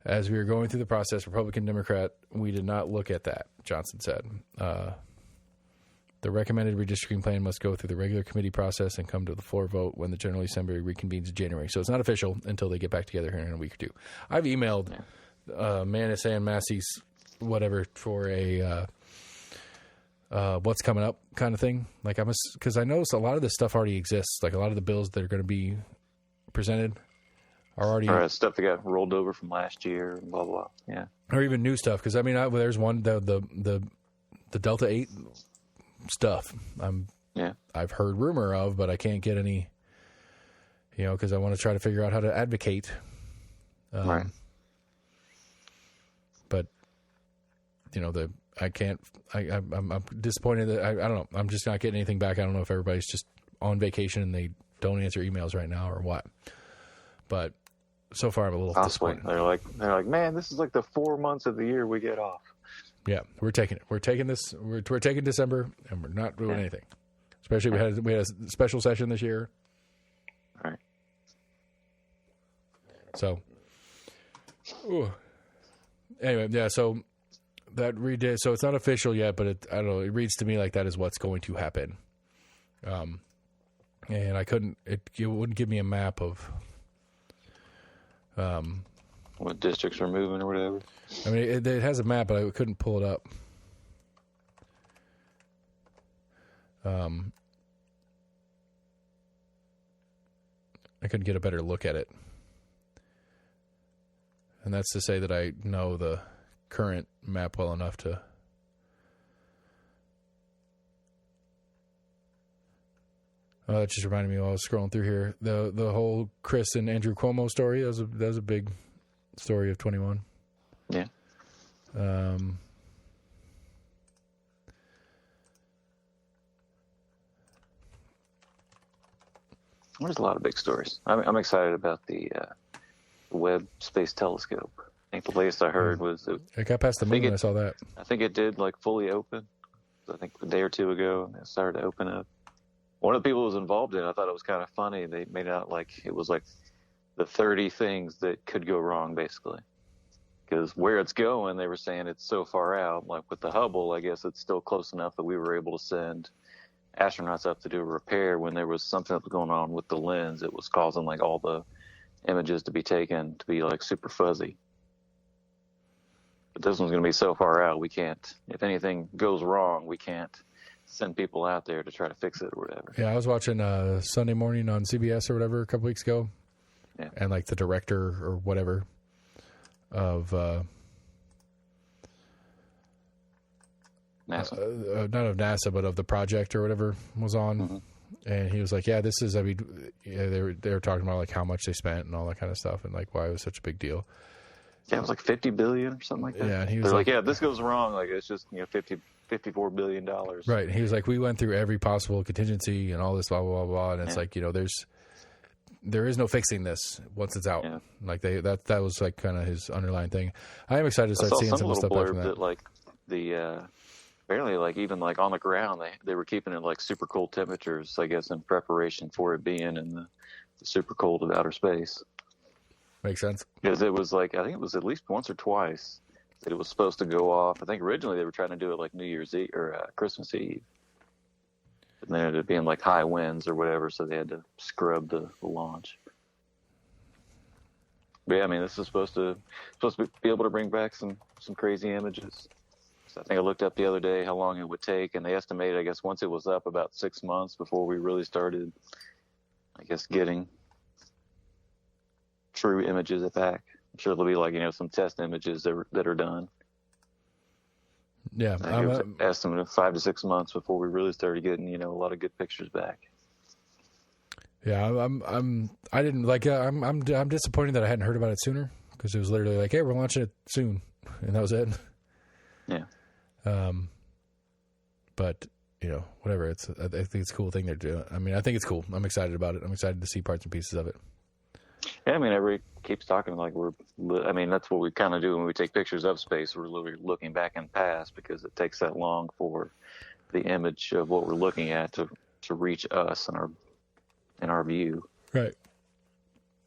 As we were going through the process, Republican, Democrat, we did not look at that, Johnson said. The recommended redistricting plan must go through the regular committee process and come to the floor vote when the General Assembly reconvenes in January. So it's not official until they get back together here in a week or two. I've emailed Manis and Massey's whatever for a what's coming up kind of thing. Like because I know a lot of this stuff already exists. Like a lot of the bills that are going to be presented are already stuff that got rolled over from last year and blah blah. Yeah, or even new stuff. Because I mean, there's one the Delta 8 stuff. I've heard rumor of, but I can't get any. Because I want to try to figure out how to advocate. Right. But I can't. I'm disappointed that I don't know. I'm just not getting anything back. I don't know if everybody's just on vacation and they don't answer emails right now or what. But so far, I'm a little disappointed. They're like, man, this is like the 4 months of the year we get off. Yeah, we're taking it. We're taking this. We're taking December, and we're not doing anything. Especially we had a special session this year. All right. So, anyway, yeah. So that redid. So it's not official yet, but I don't know. It reads to me like that is what's going to happen. And I couldn't. It wouldn't give me a map of. What districts are moving or whatever. I mean, it has a map, but I couldn't pull it up. I couldn't get a better look at it. And that's to say that I know the current map well enough to... that just reminded me while I was scrolling through here. The whole Chris and Andrew Cuomo story, that was a big story of 21. Yeah. There's a lot of big stories. I'm excited about the Webb Space Telescope. I think the latest I heard was it got past the moon. I saw that. I think it did fully open. I think a day or two ago, it started to open up. One of the people who was involved in it, I thought it was kind of funny. They made it out like it was like the 30 things that could go wrong, basically. Because where it's going, they were saying it's so far out. Like with the Hubble, I guess it's still close enough that we were able to send astronauts up to do a repair when there was something that was going on with the lens. It was causing all the images to be taken to be super fuzzy. But this one's going to be so far out, we can't, if anything goes wrong, we can't send people out there to try to fix it or whatever. Yeah, I was watching Sunday Morning on CBS or whatever a couple weeks ago. Yeah. And the director or whatever of NASA. Not of NASA, but of the project or whatever was on. Mm-hmm. And he was like, yeah, this is, they were talking about how much they spent and all that kind of stuff and why it was such a big deal. Yeah, it was $50 billion or something like that. Yeah, and he was like, yeah, this goes wrong. It's just, $54 billion. Right. And he was like, we went through every possible contingency and all this, blah, blah, blah, blah. And it's there is no fixing this once it's out. Yeah. That was kind of his underlying thing. I am excited to start seeing some of the stuff back from that. Apparently even on the ground, they were keeping it super cold temperatures, I guess, in preparation for it being in the super cold of outer space. Makes sense. Because it was I think it was at least once or twice that it was supposed to go off. I think originally they were trying to do it New Year's Eve or Christmas Eve. And then it ended up being high winds or whatever, so they had to scrub the launch. But yeah, I mean, this is supposed to be able to bring back some crazy images. So I think I looked up the other day how long it would take, and they estimated, I guess, once it was up, about 6 months before we really started, I guess, getting true images back. I'm sure there'll be some test images that are done. Yeah, I think it was an estimate of 5 to 6 months before we really started getting a lot of good pictures back. Yeah, I'm disappointed that I hadn't heard about it sooner, because it was literally hey, we're launching it soon, and that was it. Yeah. But whatever. I think it's a cool thing they're doing. I mean, I think it's cool. I'm excited about it. I'm excited to see parts and pieces of it. Yeah, I mean, everybody keeps talking that's what we kind of do when we take pictures of space. We're literally looking back in the past, because it takes that long for the image of what we're looking at to reach us in our view. Right.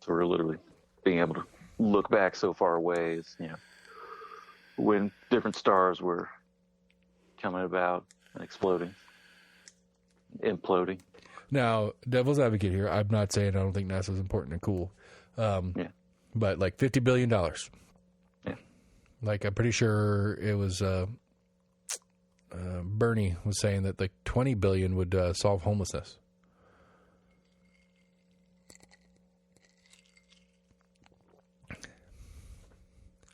So we're literally being able to look back so far away as, when different stars were coming about and exploding, imploding. Now, devil's advocate here. I'm not saying I don't think NASA's important and cool. But like $50 billion. Yeah. Like, I'm pretty sure it was Bernie was saying that like 20 billion would solve homelessness.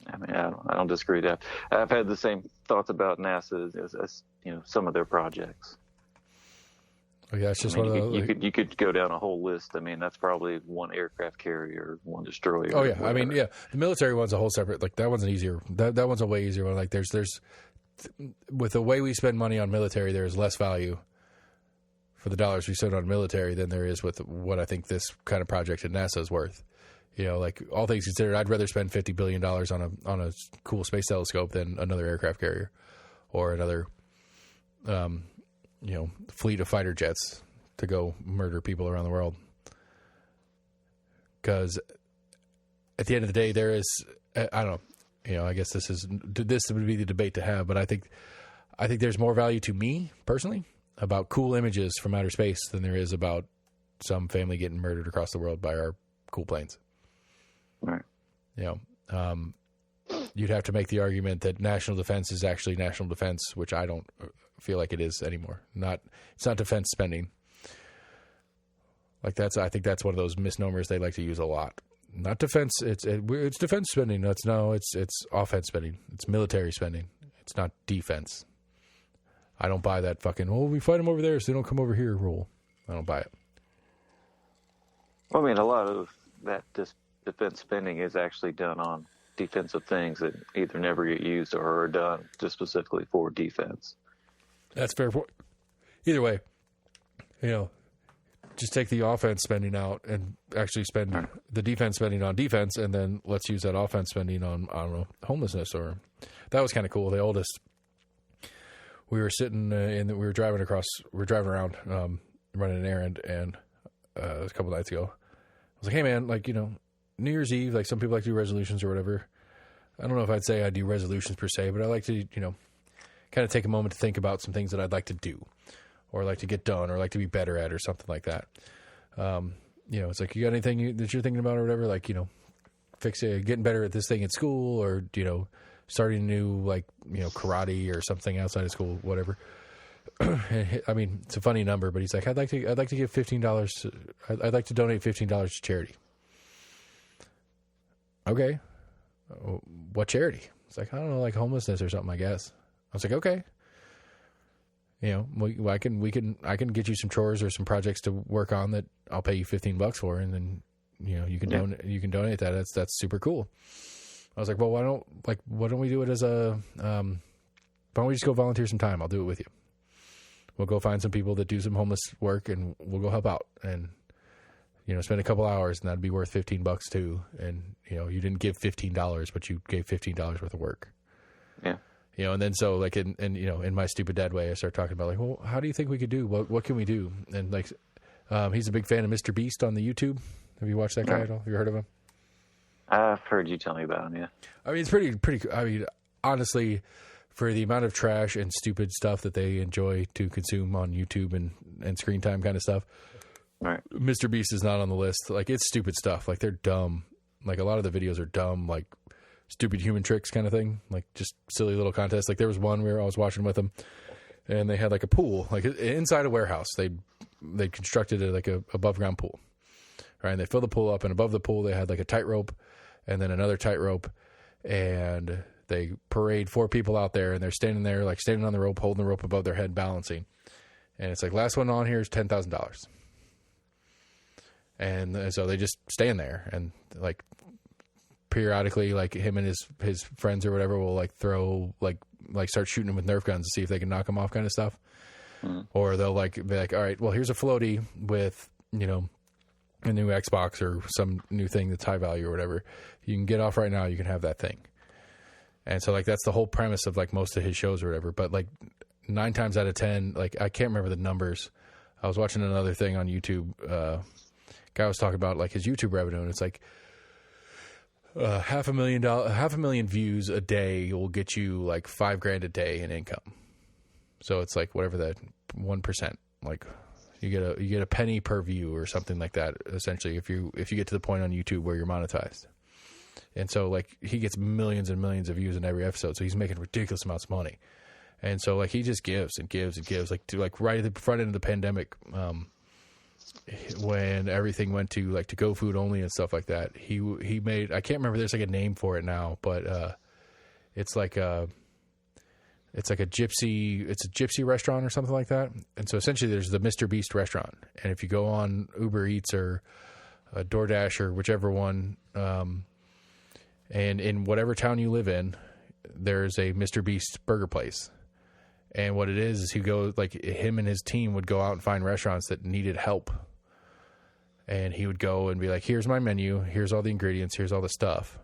I mean, I don't disagree with that. I've had the same thoughts about NASA as some of their projects. Oh, yeah, it's just I mean, one of those. you could go down a whole list. I mean, that's probably one aircraft carrier, one destroyer. Oh yeah, whatever. I mean, yeah, the military one's a whole separate. Like that one's an easier. That one's a way easier one. Like there's with the way we spend money on military, there's less value for the dollars we spend on military than there is with what I think this kind of project at NASA is worth. Like all things considered, I'd rather spend $50 billion on a cool space telescope than another aircraft carrier or another, fleet of fighter jets to go murder people around the world. Because at the end of the day, there is, I don't know, I guess this would be the debate to have, but I think there's more value to me personally about cool images from outer space than there is about some family getting murdered across the world by our cool planes. Right. You'd have to make the argument that national defense is actually national defense, which I don't feel like it is anymore. It's not defense spending. Like I think that's one of those misnomers they like to use a lot. Not defense. It's defense spending. It's offense spending. It's military spending. It's not defense. I don't buy that fucking, we fight them over there so they don't come over here rule. I don't buy it. Well, I mean, a lot of that defense spending is actually done on defensive things that either never get used or are done just specifically for defense. That's fair point. Either way, just take the offense spending out and actually spend the defense spending on defense, and then let's use that offense spending on, I don't know, homelessness. Or that was kind of cool. The oldest, we were sitting we were driving around, running an errand, and it was a couple nights ago. I was like, hey man, like, New Year's Eve, like some people like to do resolutions or whatever. I don't know if I'd say I do resolutions per se, but I like to, kind of take a moment to think about some things that I'd like to do or like to get done or like to be better at or something like that. It's like, you got anything that you're thinking about or whatever? Like, getting better at this thing at school or, starting a new, like, karate or something outside of school, whatever. I mean, it's a funny number, but he's like, I'd like to give $15. I'd like to donate $15 to charity. Okay. What charity? It's like, I don't know, like homelessness or something, I guess. I was like, okay. I can get you some chores or some projects to work on that I'll pay you $15 for, and then, you can donate that. That's super cool. I was like, well, why don't we do it as why don't we just go volunteer some time? I'll do it with you. We'll go find some people that do some homeless work and we'll go help out and, spend a couple hours, and that'd be worth $15 too. And, you didn't give $15, but you gave $15 worth of work. Yeah. And then so like in my stupid dad way, I start talking about like, well, how do you think we could do? What can we do? And like, he's a big fan of Mr. Beast on the YouTube. Have you watched that guy at all? Have you heard of him? I've heard you tell me about him. Yeah. I mean, it's pretty. I mean, honestly, for the amount of trash and stupid stuff that they enjoy to consume on YouTube and screen time kind of stuff, right? Mr. Beast is not on the list. Like, it's stupid stuff. Like, they're dumb. Like, a lot of the videos are dumb. Like, stupid human tricks kind of thing. Like, just silly little contests. Like, there was one where I was watching with them, and they had like a pool, like inside a warehouse. They constructed it like a above ground pool, right? And they filled the pool up, and above the pool they had like a tightrope, and then another tightrope, and they parade 4 people out there, and they're standing there, like standing on the rope, holding the rope above their head, balancing. And it's like, last one on here is $10,000. And so they just stand there, and like periodically, like him and his friends or whatever will like throw like start shooting him with Nerf guns to see if they can knock him off, kind of stuff. Or they'll like be like, all right, well, here's a floaty with, a new Xbox or some new thing that's high value or whatever. You can get off right now. You can have that thing. And so like, that's the whole premise of like most of his shows or whatever. But like 9 times out of 10, like I can't remember the numbers. I was watching another thing on YouTube, guy was talking about like his YouTube revenue, and it's like $500,000 views a day will get you like $5,000 a day in income. So it's like whatever that 1%, like you get a penny per view or something like that. Essentially, if you get to the point on YouTube where you're monetized, and so like he gets millions and millions of views in every episode, so he's making ridiculous amounts of money. And so like he just gives and gives and gives, like to like right at the front end of the pandemic, when everything went to like to go food only and stuff like that, he made, I can't remember, there's like a name for it now, but it's like a gypsy restaurant or something like that. And so essentially there's the Mr. Beast restaurant, and if you go on Uber Eats or DoorDash or whichever one, and in whatever town you live in, there's a Mr. Beast burger place. And what it is he goes, like him and his team would go out and find restaurants that needed help. And he would go and be like, here's my menu. Here's all the ingredients. Here's all the stuff.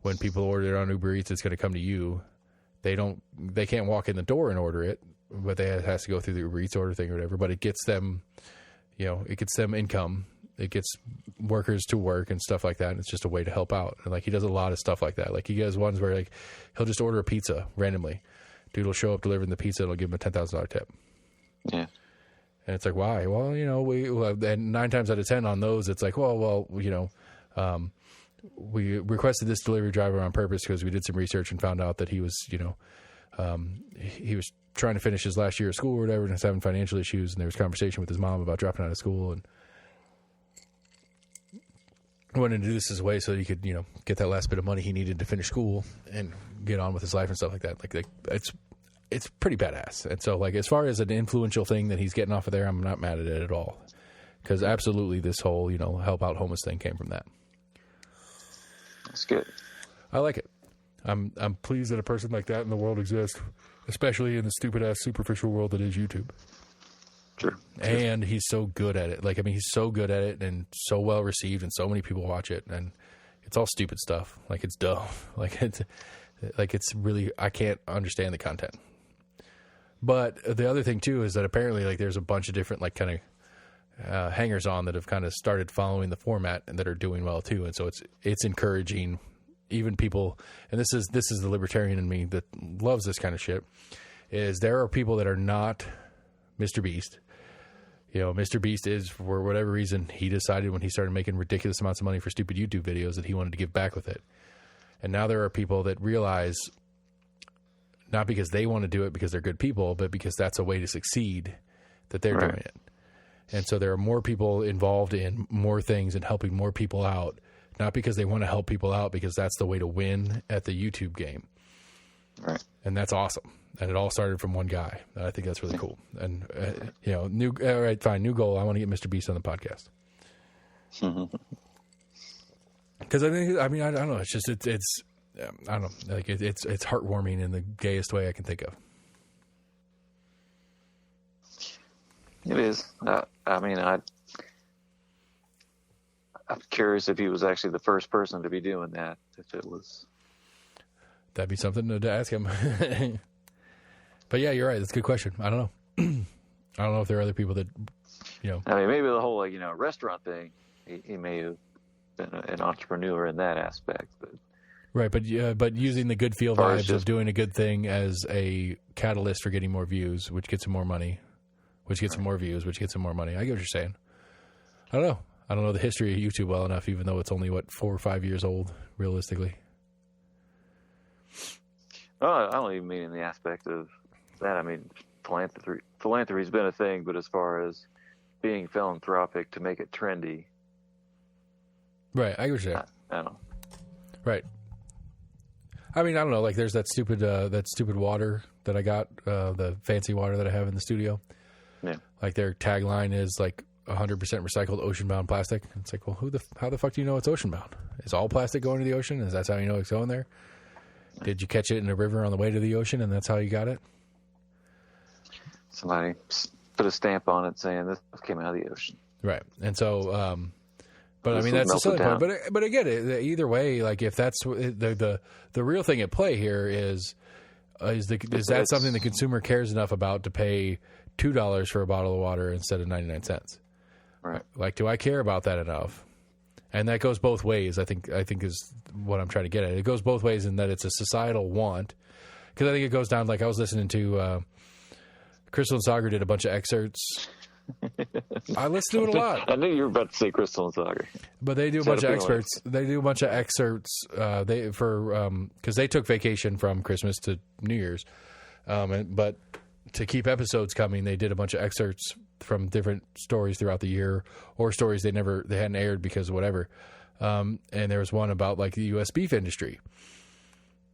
When people order it on Uber Eats, it's going to come to you. They can't walk in the door and order it, but it has to go through the Uber Eats order thing or whatever. But it gets them, it gets them income. It gets workers to work and stuff like that. And it's just a way to help out. And like, he does a lot of stuff like that. Like he does ones where like, he'll just order a pizza randomly. Dude will show up delivering the pizza and he'll give him a $10,000 tip. Yeah. And it's like, why? Well, and 9 times out of 10 on those, it's like, we requested this delivery driver on purpose because we did some research and found out that he was, he was trying to finish his last year of school or whatever and was having financial issues. And there was conversation with his mom about dropping out of school, and wanted to do this his way so that he could, get that last bit of money he needed to finish school and get on with his life and stuff like that. Like it's pretty badass. And so like, as far as an influential thing that he's getting off of there, I'm not mad at it at all. Cause absolutely this whole, help out homeless thing came from that. That's good. I like it. I'm pleased that a person like that in the world exists, especially in the stupid ass superficial world that is YouTube. Sure. And he's so good at it. Like, I mean, he's so good at it and so well received, and so many people watch it, and it's all stupid stuff. Like, it's dumb. It's really, I can't understand the content. But the other thing too is that apparently like there's a bunch of different like kind of hangers on that have kind of started following the format and that are doing well too. And so it's encouraging even people, and this is the libertarian in me that loves this kind of shit, is there are people that are not Mr. Beast. Mr. Beast is, for whatever reason, he decided when he started making ridiculous amounts of money for stupid YouTube videos that he wanted to give back with it. And now there are people that realize, not because they want to do it because they're good people, but because that's a way to succeed, that they're doing it. And so there are more people involved in more things and helping more people out, not because they want to help people out, because that's the way to win at the YouTube game. Right. And that's awesome. And it all started from one guy. And I think that's really cool. And, all right, fine. New goal. I want to get Mr. Beast on the podcast. Because I don't know. It's just, it's I don't know. Like it's heartwarming in the gayest way I can think of. It is. I'm curious if he was actually the first person to be doing that. If it was, that'd be something to ask him. But yeah, you're right. That's a good question. I don't know. I don't know if there are other people that, maybe the whole restaurant thing. He may have been an entrepreneur in that aspect, but. Right, but using the good feel vibes of doing a good thing as a catalyst for getting more views, which gets him more money, which gets him more views, which gets him more money. I get what you're saying. I don't know. I don't know the history of YouTube well enough, even though it's only, 4 or 5 years old, realistically. Well, I don't even mean in the aspect of that. I mean, philanthropy's been a thing, but as far as being philanthropic to make it trendy. Right, I get what you're saying. I don't know. Right. I mean, I don't know. Like, there's that stupid water that I got, the fancy water that I have in the studio. Yeah. Like, their tagline is like 100% recycled ocean-bound plastic. It's like, well, how the fuck do you know it's ocean-bound? Is all plastic going to the ocean? Is that how you know it's going there? Did you catch it in a river on the way to the ocean, and that's how you got it? Somebody put a stamp on it saying this came out of the ocean. Right. And so, but I mean, that's the silly part. But I get it. Either way, like if that's the real thing at play here is that something the consumer cares enough about to pay $2 for a bottle of water instead of 99 cents? Right. Like, do I care about that enough? And that goes both ways. I think is what I'm trying to get at. It goes both ways in that it's a societal want, because I think it goes down. Like I was listening to Crystal and Sagar did a bunch of excerpts. I listen to it a lot. I knew you were about to say Crystal and Sagar, but they do a bunch of excerpts. They do a bunch of excerpts. Because they took vacation from Christmas to New Year's, but to keep episodes coming, they did a bunch of excerpts from different stories throughout the year, or stories they hadn't aired because of whatever. And there was one about like the U.S. beef industry,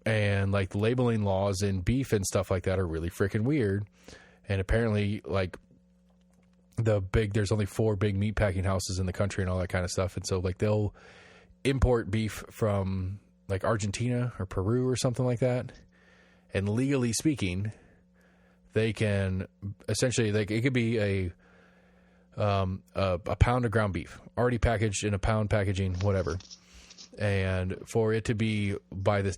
and like the labeling laws in beef and stuff like that are really freaking weird. And apparently, like there's only 4 big meat packing houses in the country and all that kind of stuff. And so like they'll import beef from like Argentina or Peru or something like that. And legally speaking, they can essentially, like, it could be a pound of ground beef already packaged in a pound packaging, whatever. And for it to be by the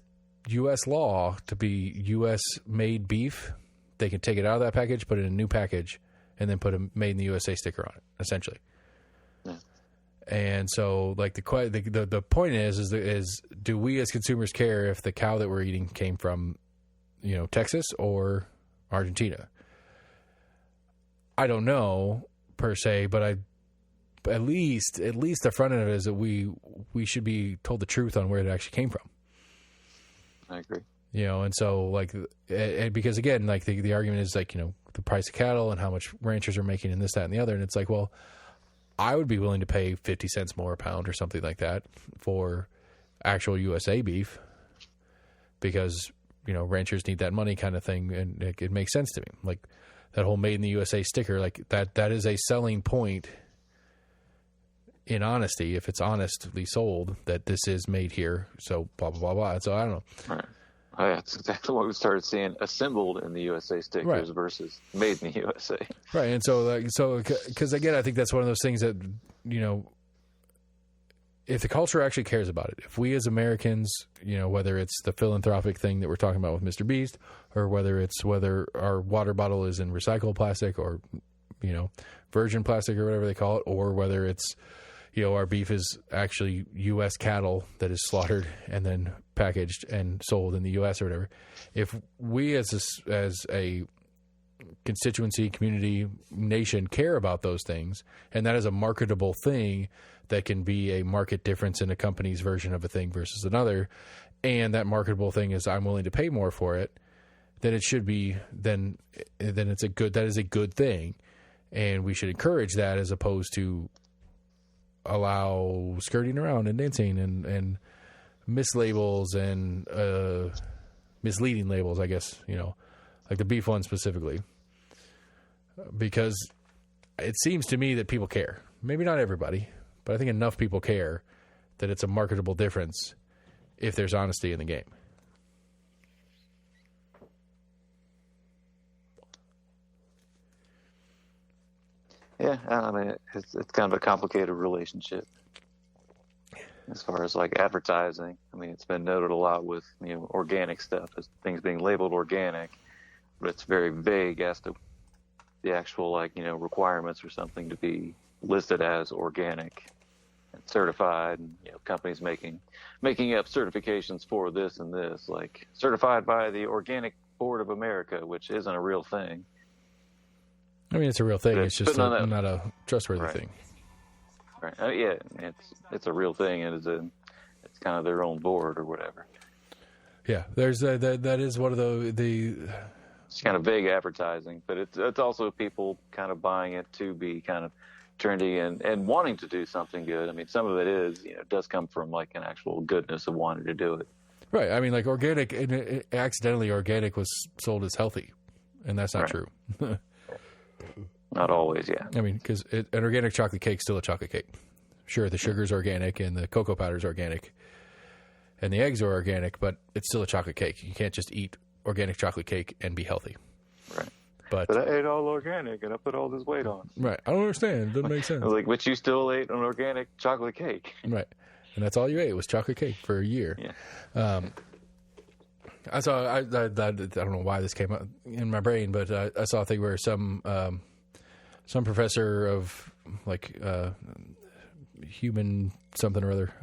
U.S. law to be U.S. made beef, they can take it out of that package, put it in a new package, and then put a made in the USA sticker on it, essentially. Yeah. And so, like, the point is do we as consumers care if the cow that we're eating came from, Texas or Argentina? I don't know per se, but at least the front end of it is that we should be told the truth on where it actually came from. I agree. And so like, because again, like the argument is like, the price of cattle and how much ranchers are making and this, that, and the other. And it's like, well, I would be willing to pay 50 cents more a pound or something like that for actual USA beef, because, ranchers need that money kind of thing. And it makes sense to me. Like that whole made in the USA sticker, like that is a selling point in honesty. If it's honestly sold that this is made here. So blah, blah, blah, blah. So I don't know. Right. Oh, yeah, that's exactly what we started seeing, assembled in the USA stickers versus made in the USA. Right. And so, because again, I think that's one of those things that, if the culture actually cares about it, if we as Americans, whether it's the philanthropic thing that we're talking about with Mr. Beast, or whether our water bottle is in recycled plastic or, virgin plastic or whatever they call it, or whether it's, our beef is actually U.S. cattle that is slaughtered and then packaged and sold in the U.S. or whatever. If we as a constituency, community, nation care about those things, and that is a marketable thing that can be a market difference in a company's version of a thing versus another, and that marketable thing is I'm willing to pay more for it, then it should be, then it's that is a good thing. And we should encourage that as opposed to allow skirting around and dancing and mislabels and misleading labels, I guess, like the beef one specifically, because it seems to me that people care. Maybe not everybody, but I think enough people care that it's a marketable difference if there's honesty in the game. Yeah, I mean, it's kind of a complicated relationship as far as like advertising. I mean, it's been noted a lot with organic stuff, as things being labeled organic, but it's very vague as to the actual requirements or something to be listed as organic and certified, and companies making up certifications for this and this, like certified by the Organic Board of America, which isn't a real thing. I mean, it's a real thing. It's just not a trustworthy thing. Right. Yeah, it's a real thing, and it's kind of their own board or whatever. Yeah, there's that is one of the. It's kind of vague advertising, but it's also people kind of buying it to be kind of trendy and wanting to do something good. I mean, some of it is does come from like an actual goodness of wanting to do it. Right. I mean, like organic, and accidentally organic was sold as healthy, and that's not true. Not always, yeah. I mean, because an organic chocolate cake is still a chocolate cake. Sure, the sugar's organic and the cocoa powder's organic and the eggs are organic, but it's still a chocolate cake. You can't just eat organic chocolate cake and be healthy. Right. But I ate all organic and I put all this weight on. Right. I don't understand. It doesn't make sense. Like, but you still ate an organic chocolate cake. Right. And that's all you ate was chocolate cake for a year. Yeah. I don't know why this came up in my brain, but I saw a thing where some some professor of like human something or other,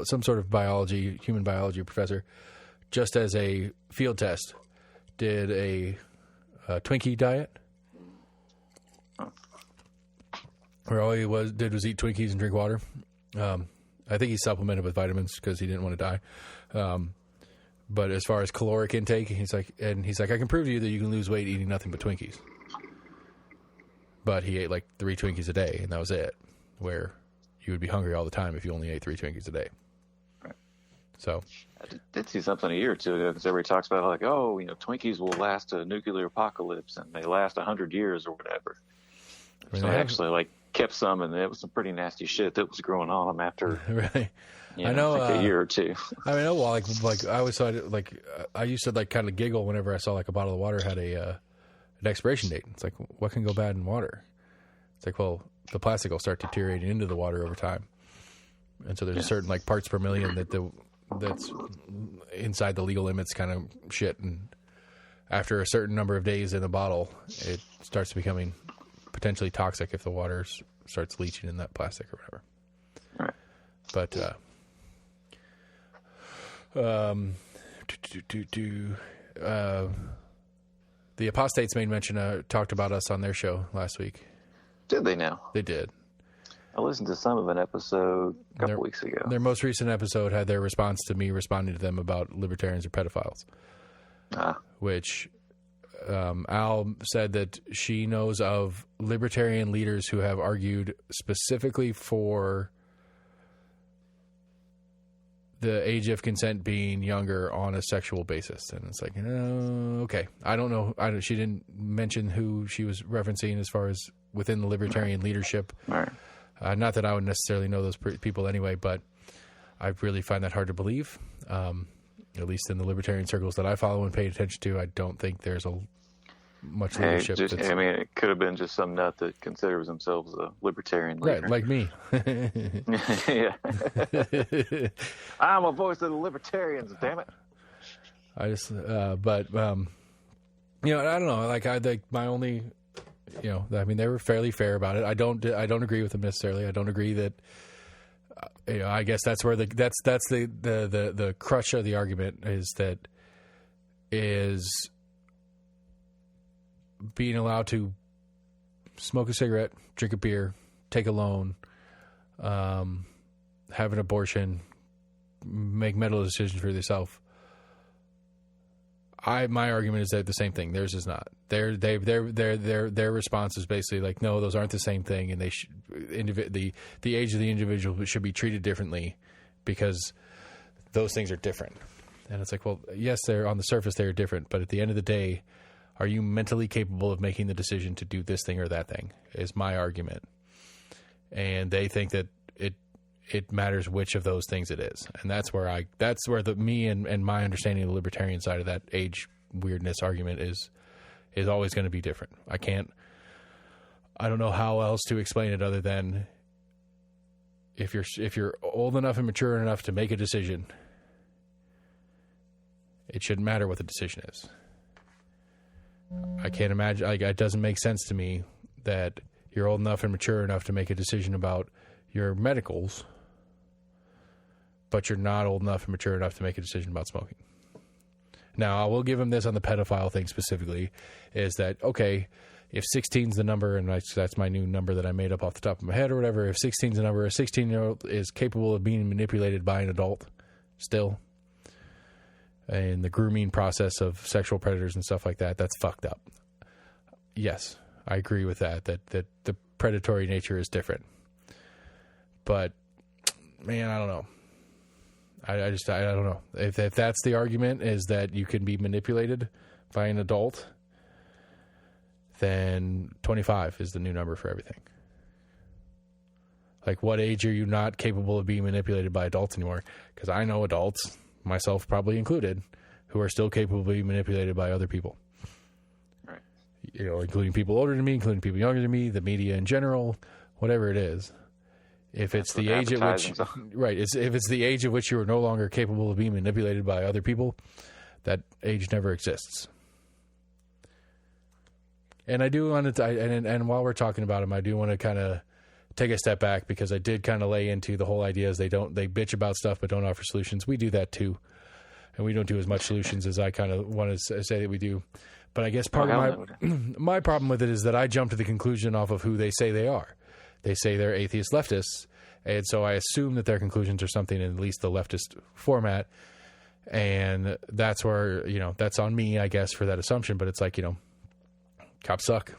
some sort of biology, human biology professor, just as a field test, did a Twinkie diet, where all he did was eat Twinkies and drink water. I think he supplemented with vitamins because he didn't want to die. But as far as caloric intake, he's like, I can prove to you that you can lose weight eating nothing but Twinkies. But he ate like 3 Twinkies a day, and that was it. Where you would be hungry all the time if you only ate 3 Twinkies a day. Right. So I did see something a year or two ago because everybody talks about like, oh, Twinkies will last a nuclear apocalypse and they last 100 years or whatever. I mean, so I actually like kept some, and it was some pretty nasty shit that was growing on them after. Right. I know like a year or two. I mean, well, like I always thought, like I used to like kind of giggle whenever I saw like a bottle of water had an expiration date. It's like, what can go bad in water? It's like, well, the plastic will start deteriorating into the water over time, and so there's a certain like parts per million that's inside the legal limits kind of shit, and after a certain number of days in the bottle, it starts becoming potentially toxic if the water starts leaching in that plastic or whatever. All right. But the Apostates made mention, talked about us on their show last week. Did they now? They did. I listened to some of an episode a couple weeks ago. Their most recent episode had their response to me responding to them about libertarians are pedophiles. Which Al said that she knows of libertarian leaders who have argued specifically for the age of consent being younger on a sexual basis. And it's like, okay. I don't know. She didn't mention who she was referencing as far as within the libertarian leadership. Right. Not that I would necessarily know those people anyway, but I really find that hard to believe. At least in the libertarian circles that I follow and pay attention to, I don't think there's much leadership. It could have been just some nut that considers themselves a libertarian leader. Right, like me. Yeah. I'm a voice of the libertarians, damn it. I just, I don't know. Like, I think my only, I mean, they were fairly fair about it. I don't agree with them necessarily. I don't agree that, I guess that's where that's the crutch of the argument is being allowed to smoke a cigarette, drink a beer, take a loan, have an abortion, make medical decisions for yourself. My argument is that the same thing. Theirs is not. Their response is basically like, no, those aren't the same thing, and the age of the individual should be treated differently because those things are different. And it's like, well, yes, they're on the surface they're different, but at the end of the day, are you mentally capable of making the decision to do this thing or that thing? Is my argument. And they think that it matters which of those things it is. And that's where me and my understanding of the libertarian side of that age weirdness argument is always going to be different. I don't know how else to explain it other than if you're old enough and mature enough to make a decision, it shouldn't matter what the decision is. I can't imagine, it doesn't make sense to me that you're old enough and mature enough to make a decision about your medicals, but you're not old enough and mature enough to make a decision about smoking. Now, I will give him this on the pedophile thing specifically, is that, okay, if 16 is the number, and that's my new number that I made up off the top of my head or whatever, if 16 is the number, a 16-year-old is capable of being manipulated by an adult still, and the grooming process of sexual predators and stuff like that, that's fucked up. Yes, I agree with that the predatory nature is different. But, man, I don't know. I don't know. If that's the argument, is that you can be manipulated by an adult, then 25 is the new number for everything. Like, what age are you not capable of being manipulated by adults anymore? Because I know adults, myself probably included, who are still capable of being manipulated by other people. Right. Including people older than me, including people younger than me, the media in general, whatever it is. If it's the age at which, right, if it's the age at which you are no longer capable of being manipulated by other people, that age never exists. And I do want to, and while we're talking about them, I do want to kind of take a step back because I did kind of lay into the whole idea is they bitch about stuff but don't offer solutions. We do that too. And we don't do as much solutions as I kind of want to say that we do. But I guess part of my problem with it is that I jump to the conclusion off of who they say they are. They say they're atheist leftists. And so I assume that their conclusions are something in at least the leftist format. And that's where, that's on me, I guess, for that assumption. But it's like, cops suck.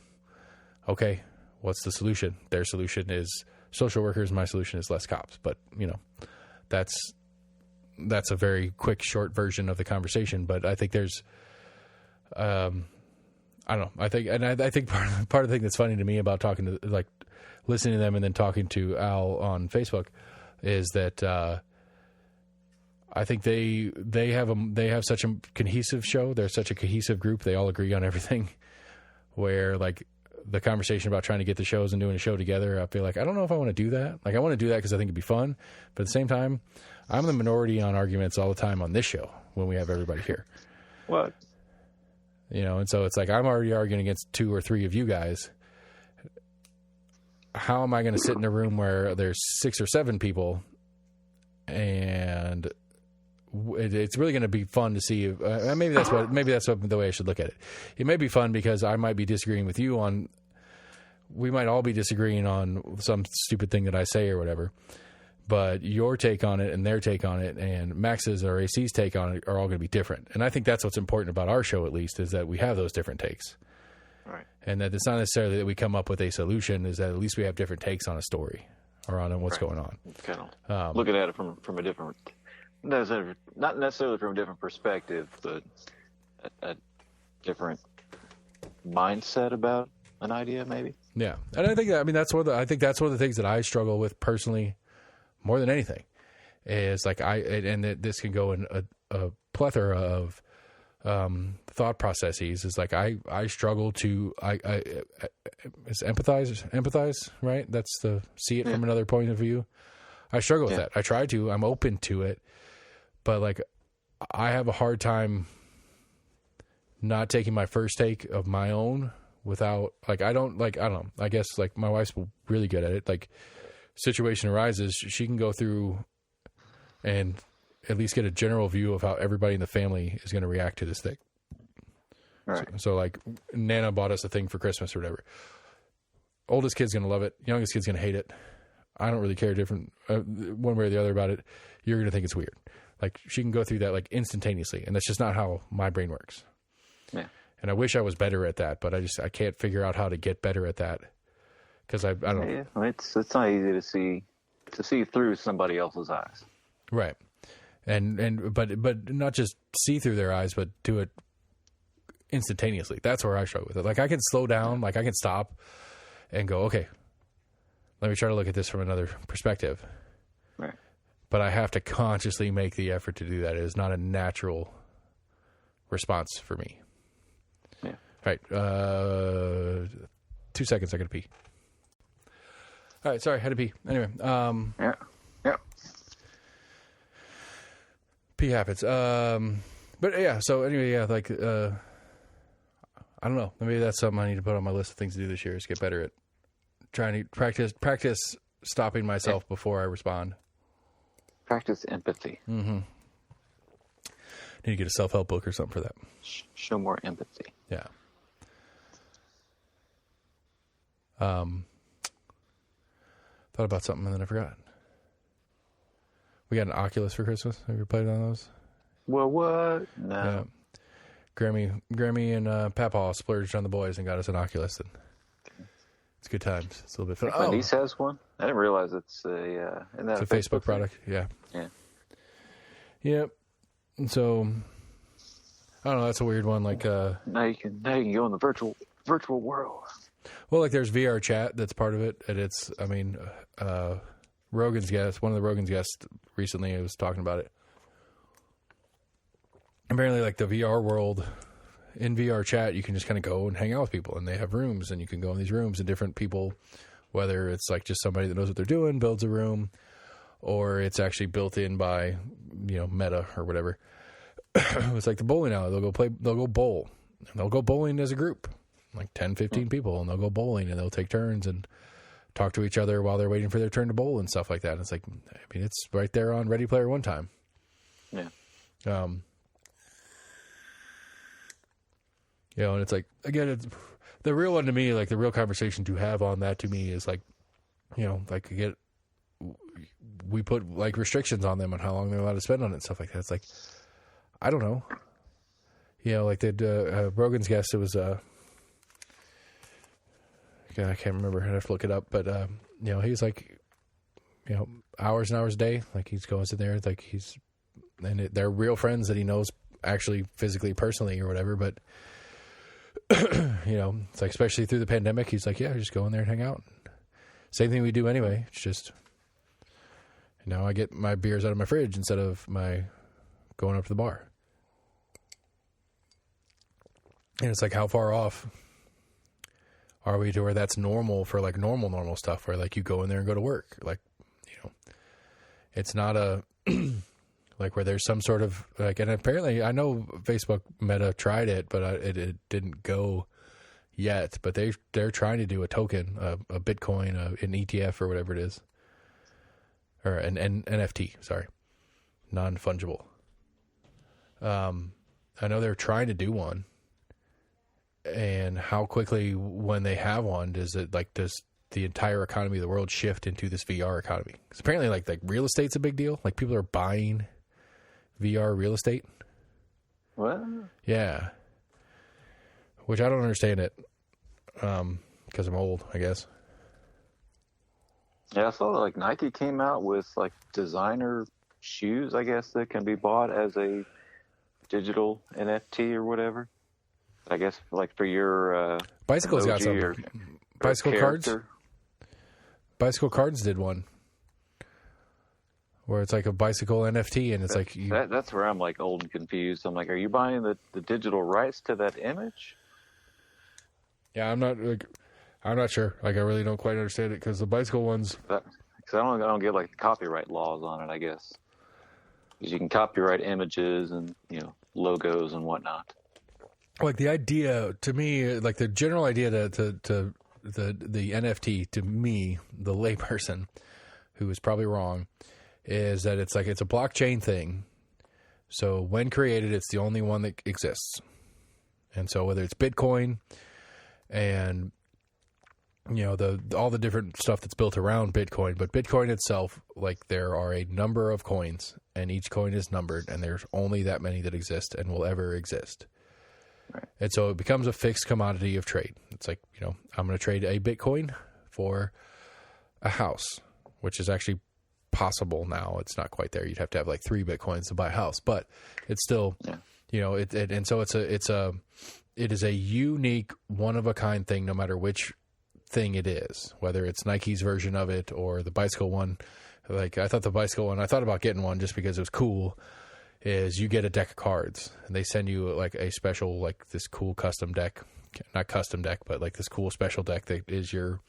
Okay, what's the solution? Their solution is social workers. My solution is less cops. But, that's a very quick, short version of the conversation. But I think there's, I don't know. I think part of the thing that's funny to me about talking to, like, listening to them and then talking to Al on Facebook is that I think they have such a cohesive show. They're such a cohesive group. They all agree on everything. Where, like, the conversation about trying to get the shows and doing a show together, I feel like I don't know if I want to do that. Like, I want to do that because I think it'd be fun, but at the same time, I'm the minority on arguments all the time on this show when we have everybody here. What? And so it's like I'm already arguing against 2 or 3 of you guys. How am I going to sit in a room where there's 6 or 7 people, and it's really going to be fun to see. Maybe that's the way I should look at it. It may be fun because I might be disagreeing with you on. We might all be disagreeing on some stupid thing that I say or whatever. But your take on it and their take on it and Max's or AC's take on it are all going to be different. And I think that's what's important about our show, at least, is that we have those different takes. Right. And that it's not necessarily that we come up with a solution, is that at least we have different takes on a story or on what's going on. Kind of looking at it from a different, not necessarily from a different perspective, but a different mindset about an idea, maybe. Yeah. And I think that's one of the things that I struggle with personally more than anything is like this can go in a plethora of thought processes. Is like I struggle to is empathize, right? That's the see it from another point of view. I struggle with that. I try to. I'm open to it, but like I have a hard time not taking my first take of my own without I don't know. I guess like my wife's really good at it. Like, situation arises, she can go through and at least get a general view of how everybody in the family is going to react to this thing. Right. So like Nana bought us a thing for Christmas or whatever. Oldest kid's going to love it. Youngest kid's going to hate it. I don't really care one way or the other about it. You're going to think it's weird. Like she can go through that like instantaneously, and that's just not how my brain works. Yeah. And I wish I was better at that, but I can't figure out how to get better at that. Because I don't know. Yeah, it's not easy to see through somebody else's eyes. Right. But not just see through their eyes, but do it instantaneously. That's where I struggle with it. Like I can slow down, like I can stop and go, okay, let me try to look at this from another perspective. Right. But I have to consciously make the effort to do that. It is not a natural response for me. Yeah. All right. 2 seconds. I got to pee. All right, sorry, had to pee. Anyway, yeah. Pee happens. But yeah, so anyway, yeah, like, I don't know. Maybe that's something I need to put on my list of things to do this year is get better at trying to practice stopping myself before I respond. Practice empathy. Mm-hmm. Need to get a self-help book or something for that. Show more empathy. Yeah. Thought about something and then I forgot. We got an Oculus for Christmas. Have you played on those? Well, what? No. Yeah. Grammy and Papa splurged on the boys and got us an Oculus. And it's good times. It's a little bit fun. My niece has one. I didn't realize it's a Facebook product. Yeah. Yeah. Yep. And so I don't know. That's a weird one. Like now you can go in the virtual world. Well, like there's VR chat that's part of it, and it's Rogan's guest, one of the Rogan's guests recently was talking about it. Apparently, like the VR world, in VR chat, you can just kind of go and hang out with people, and they have rooms, and you can go in these rooms, and different people, whether it's like just somebody that knows what they're doing, builds a room, or it's actually built in by, Meta or whatever. It's like the bowling alley. They'll go bowl. And they'll go bowling as a group. like 10, 15 people, and they'll go bowling and they'll take turns and talk to each other while they're waiting for their turn to bowl and stuff like that. And it's like, I mean, it's right there on Ready Player One time. Yeah. You know, and it's like, again, it's, the real one to me, like the real conversation to have on that to me is like, you know, like we put like restrictions on them on how long they're allowed to spend on it and stuff like that. It's like, I don't know. You know, like Rogan's guest, it was, God, I can't remember. I'd have to look it up. But, you know, he's like, you know, hours and hours a day. Like he's going in there, like they're real friends that he knows actually physically, personally or whatever. But, you know, it's like, especially through the pandemic, he's like, yeah, just go in there and hang out. Same thing we do anyway. It's just, now I get my beers out of my fridge instead of my going up to the bar. And it's like, how far off are we to where that's normal for like normal stuff where like you go in there and go to work? Like, you know, it's not a, like where there's some sort of like, and apparently I know Facebook Meta tried it, but it didn't go yet, but they're trying to do a token, a Bitcoin, an ETF or whatever it is, or an NFT, sorry, non-fungible. I know they're trying to do one, and how quickly when they have one, does the entire economy of the world shift into this VR economy? Because apparently like real estate's a big deal. Like people are buying VR real estate. What? Yeah. Which I don't understand it. Because I'm old, I guess. Yeah, I saw that like Nike came out with like designer shoes, I guess, that can be bought as a digital NFT or whatever. I guess like for your Bicycle's got some. Bicycle cards. Bicycle cards did one where it's like a bicycle NFT, and it's like that's where I'm like old and confused. I'm like, are you buying the digital rights to that image? Yeah, I'm not sure. Like, I really don't quite understand it because the bicycle ones. Because I don't get like the copyright laws on it. I guess because you can copyright images and logos and whatnot. Like the idea to me, like the general idea to the NFT to me, the layperson who is probably wrong, is that it's like it's a blockchain thing. So when created, it's the only one that exists. And so whether it's Bitcoin and all the different stuff that's built around Bitcoin, but Bitcoin itself, like there are a number of coins and each coin is numbered and there's only that many that exist and will ever exist. Right. And so it becomes a fixed commodity of trade. It's like, I'm going to trade a Bitcoin for a house, which is actually possible now. It's not quite there. You'd have to have like 3 Bitcoins to buy a house, but it's still, and so it is a unique, one of a kind thing, no matter which thing it is, whether it's Nike's version of it or the bicycle one. Like I thought the bicycle one, I thought about getting one just because it was cool. Is you get a deck of cards and they send you like a special, like this cool custom deck, not custom deck, but like this cool special deck that is your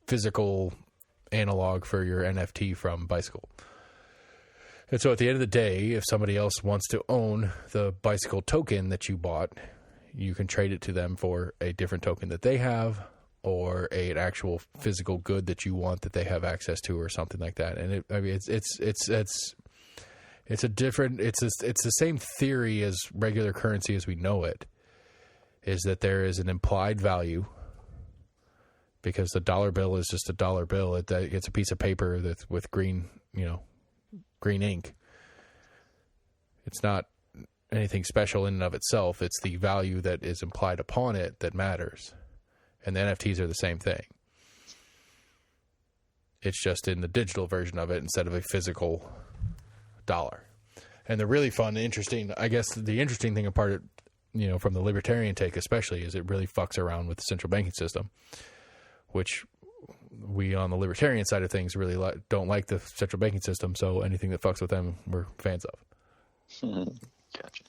physical analog for your NFT from bicycle. And so at the end of the day, if somebody else wants to own the bicycle token that you bought, you can trade it to them for a different token that they have or an actual physical good that you want that they have access to or something like that. And it's the same theory as regular currency as we know it, is that there is an implied value because the dollar bill is just a dollar bill. It's a piece of paper that's with green ink. It's not anything special in and of itself. It's the value that is implied upon it that matters. And the NFTs are the same thing. It's just in the digital version of it instead of a physical dollar. And the really fun, interesting, I guess the interesting thing apart, from the libertarian take especially, is it really fucks around with the central banking system, which we on the libertarian side of things really don't like the central banking system. So anything that fucks with them, we're fans of. Gotcha.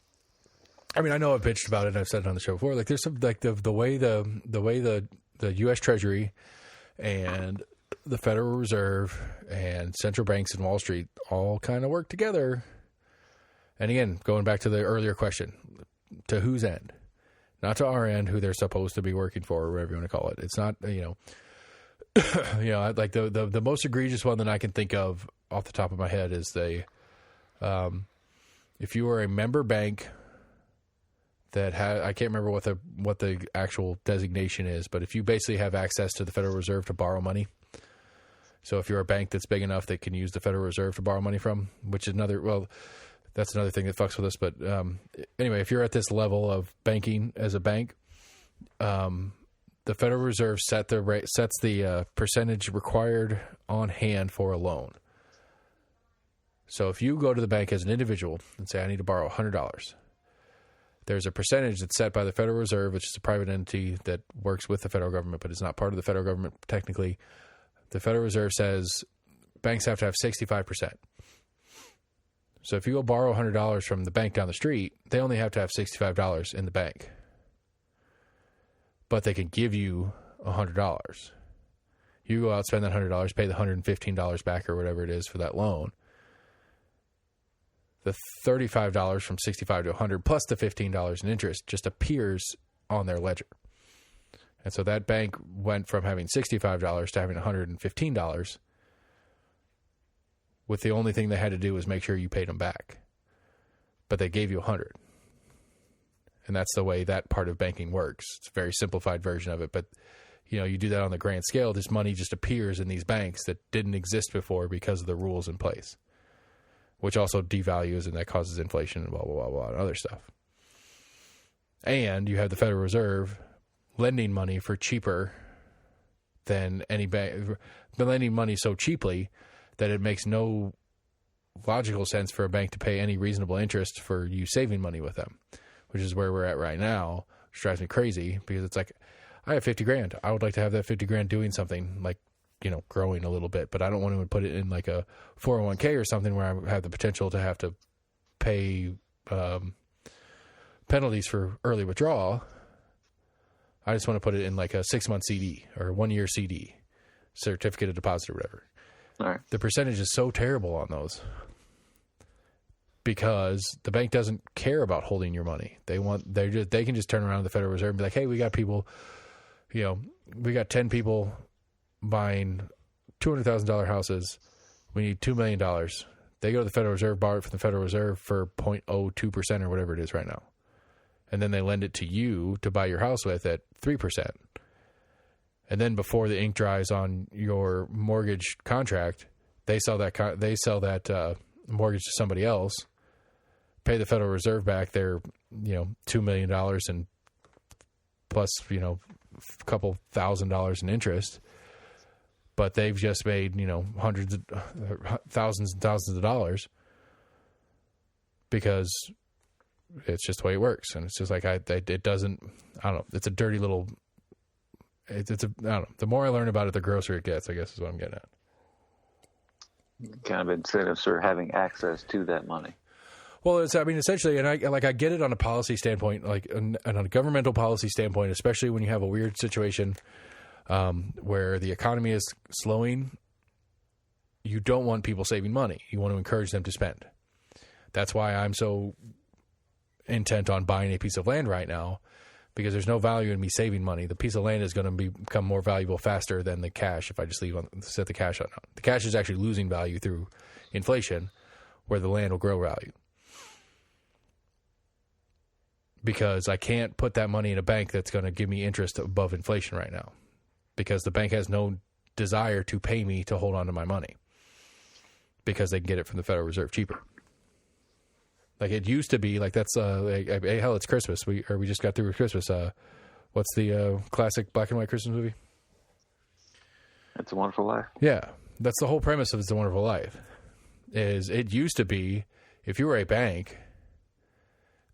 I mean, I know I've bitched about it and I've said it on the show before. Like there's some, like the way the U.S. Treasury and the Federal Reserve and central banks and Wall Street all kind of work together. And again, going back to the earlier question, to whose end? not to our end, who they're supposed to be working for, or whatever you want to call it. It's not, like the most egregious one that I can think of off the top of my head is if you are a member bank that I can't remember what the actual designation is, but if you basically have access to the Federal Reserve to borrow money. So if you're a bank that's big enough that can use the Federal Reserve to borrow money from, which is that's another thing that fucks with us. But anyway, if you're at this level of banking as a bank, the Federal Reserve sets the percentage required on hand for a loan. So if you go to the bank as an individual and say, I need to borrow $100, there's a percentage that's set by the Federal Reserve, which is a private entity that works with the federal government, but it's not part of the federal government technically. The Federal Reserve says banks have to have 65%. So if you go borrow $100 from the bank down the street, they only have to have $65 in the bank. But they can give you $100. You go out, spend that $100, pay the $115 back or whatever it is for that loan. The $35 from 65 to 100 plus the $15 in interest just appears on their ledger. And so that bank went from having $65 to having $115, with the only thing they had to do was make sure you paid them back. But they gave you $100. And that's the way that part of banking works. It's a very simplified version of it. But, you do that on the grand scale. This money just appears in these banks that didn't exist before because of the rules in place, which also devalues and that causes inflation and blah, blah, blah, blah, and other stuff. And you have the Federal Reserve lending money for cheaper than any bank, but lending money so cheaply that it makes no logical sense for a bank to pay any reasonable interest for you saving money with them, which is where we're at right now, which drives me crazy because it's like, I have 50 grand. I would like to have that 50 grand doing something like, growing a little bit, but I don't want to put it in like a 401k or something where I have the potential to have to pay penalties for early withdrawal. I just want to put it in like a 6-month CD or a 1-year CD, certificate of deposit or whatever. All right. The percentage is so terrible on those because the bank doesn't care about holding your money. They can just turn around to the Federal Reserve and be like, hey, we got people, we got 10 people buying $200,000 houses. We need $2 million. They go to the Federal Reserve, borrow it from the Federal Reserve for 0.02% or whatever it is right now. And then they lend it to you to buy your house with at 3%. And then before the ink dries on your mortgage contract, they sell that mortgage to somebody else, pay the Federal Reserve back their $2 million and plus a couple $1,000 in interest. But they've just made hundreds of thousands and thousands of dollars because it's just the way it works. And it's just like it doesn't. I don't know. It's a dirty little. I don't know. The more I learn about it, the grosser it gets, I guess is what I'm getting at. Kind of incentives for having access to that money. Well, essentially, and I get it on a policy standpoint, and on a governmental policy standpoint, especially when you have a weird situation where the economy is slowing, you don't want people saving money. You want to encourage them to spend. That's why I'm so intent on buying a piece of land right now, because there's no value in me saving money. The piece of land is going to become more valuable faster than the cash if I just set the cash on. The cash is actually losing value through inflation, where the land will grow value. Because I can't put that money in a bank that's going to give me interest above inflation right now, because the bank has no desire to pay me to hold on to my money because they can get it from the Federal Reserve cheaper. Like it used to be, like that's hell, it's Christmas. We just got through with Christmas. What's the classic black and white Christmas movie? It's a Wonderful Life. Yeah, that's the whole premise of It's a Wonderful Life. Is it used to be, if you were a bank,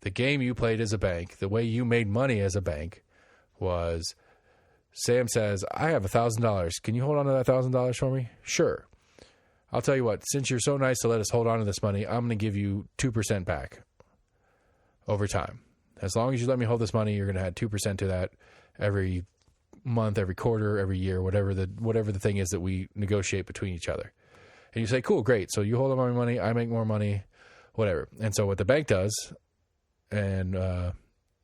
the game you played as a bank, the way you made money as a bank, was Sam says, "I have $1,000. Can you hold on to that $1,000 for me?" Sure. I'll tell you what, since you're so nice to let us hold on to this money, I'm going to give you 2% back over time. As long as you let me hold this money, you're going to add 2% to that every month, every quarter, every year, whatever the thing is that we negotiate between each other. And you say, cool, great. So you hold on my money, I make more money, whatever. And so what the bank does, and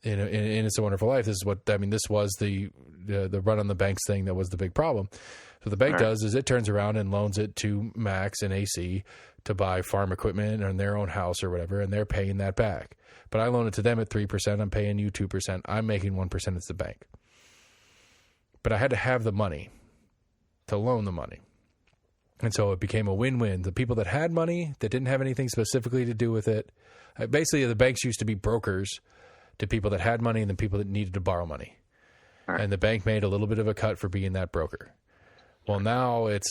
in It's a Wonderful Life, this is what, I mean, this was the run on the banks thing that was the big problem. So the bank does is it turns around and loans it to Max and AC to buy farm equipment or in their own house or whatever, and they're paying that back. But I loan it to them at 3%. I'm paying you 2%. I'm making 1%. It's the bank. But I had to have the money to loan the money. And so it became a win-win. The people that had money, that didn't have anything specifically to do with it, basically the banks used to be brokers to people that had money and the people that needed to borrow money. Right. And the bank made a little bit of a cut for being that broker. Well, now it's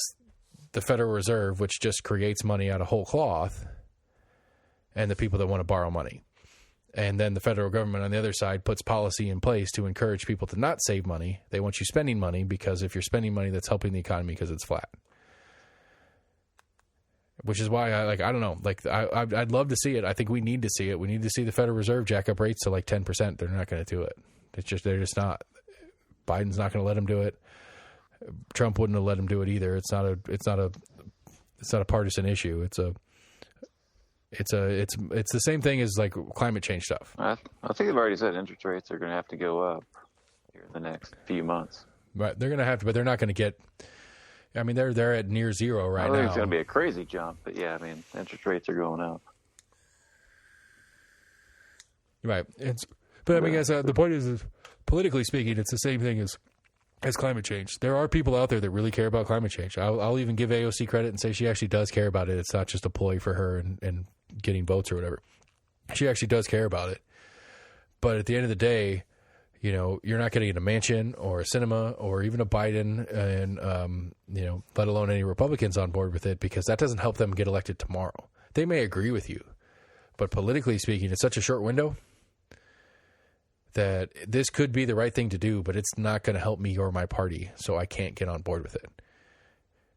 the Federal Reserve, which just creates money out of whole cloth, and the people that want to borrow money. And then the federal government on the other side puts policy in place to encourage people to not save money. They want you spending money, because if you're spending money, that's helping the economy because it's flat. Which is why I don't know, I'd love to see it. I think we need to see it. We need to see the Federal Reserve jack up rates to 10%. They're not going to do it. They're just not. Biden's not going to let them do it. Trump wouldn't have let him do it either. It's not a partisan issue. It's the same thing as climate change stuff. I think they've already said interest rates are going to have to go up here in the next few months. Right, they're going to have to, but they're not going to get. I mean, they're at near zero right now. I think it's going to be a crazy jump, but yeah, I mean, interest rates are going up. Right, but I mean, guys, the point is, politically speaking, it's the same thing as climate change. There are people out there that really care about climate change. I'll even give AOC credit and say she actually does care about it. It's not just a ploy for her and getting votes or whatever. She actually does care about it. But at the end of the day, you're not going to get a mansion or a cinema or even a Biden and, let alone any Republicans on board with it, because that doesn't help them get elected tomorrow. They may agree with you, but politically speaking, it's such a short window that this could be the right thing to do, but it's not going to help me or my party, so I can't get on board with it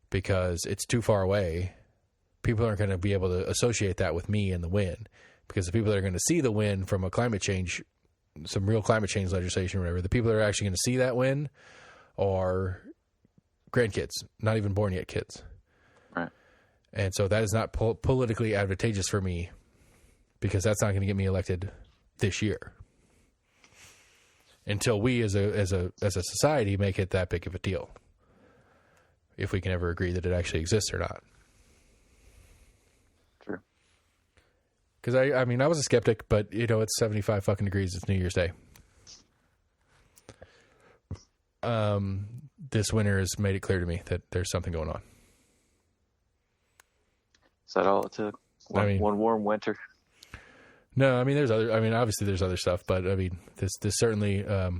because it's too far away. People aren't going to be able to associate that with me and the win, because the people that are going to see the win from a climate change, some real climate change legislation or whatever, the people that are actually going to see that win are grandkids, not even born yet kids. Right. And so that is not politically advantageous for me, because that's not going to get me elected this year until we as a society make it that big of a deal, if we can ever agree that it actually exists or not. True. Because I mean, I was a skeptic, but it's 75 fucking degrees. It's New Year's Day. This winter has made it clear to me that there's something going on. Is that all it took? One warm winter? No, I mean, obviously there's other stuff, but I mean, this certainly. I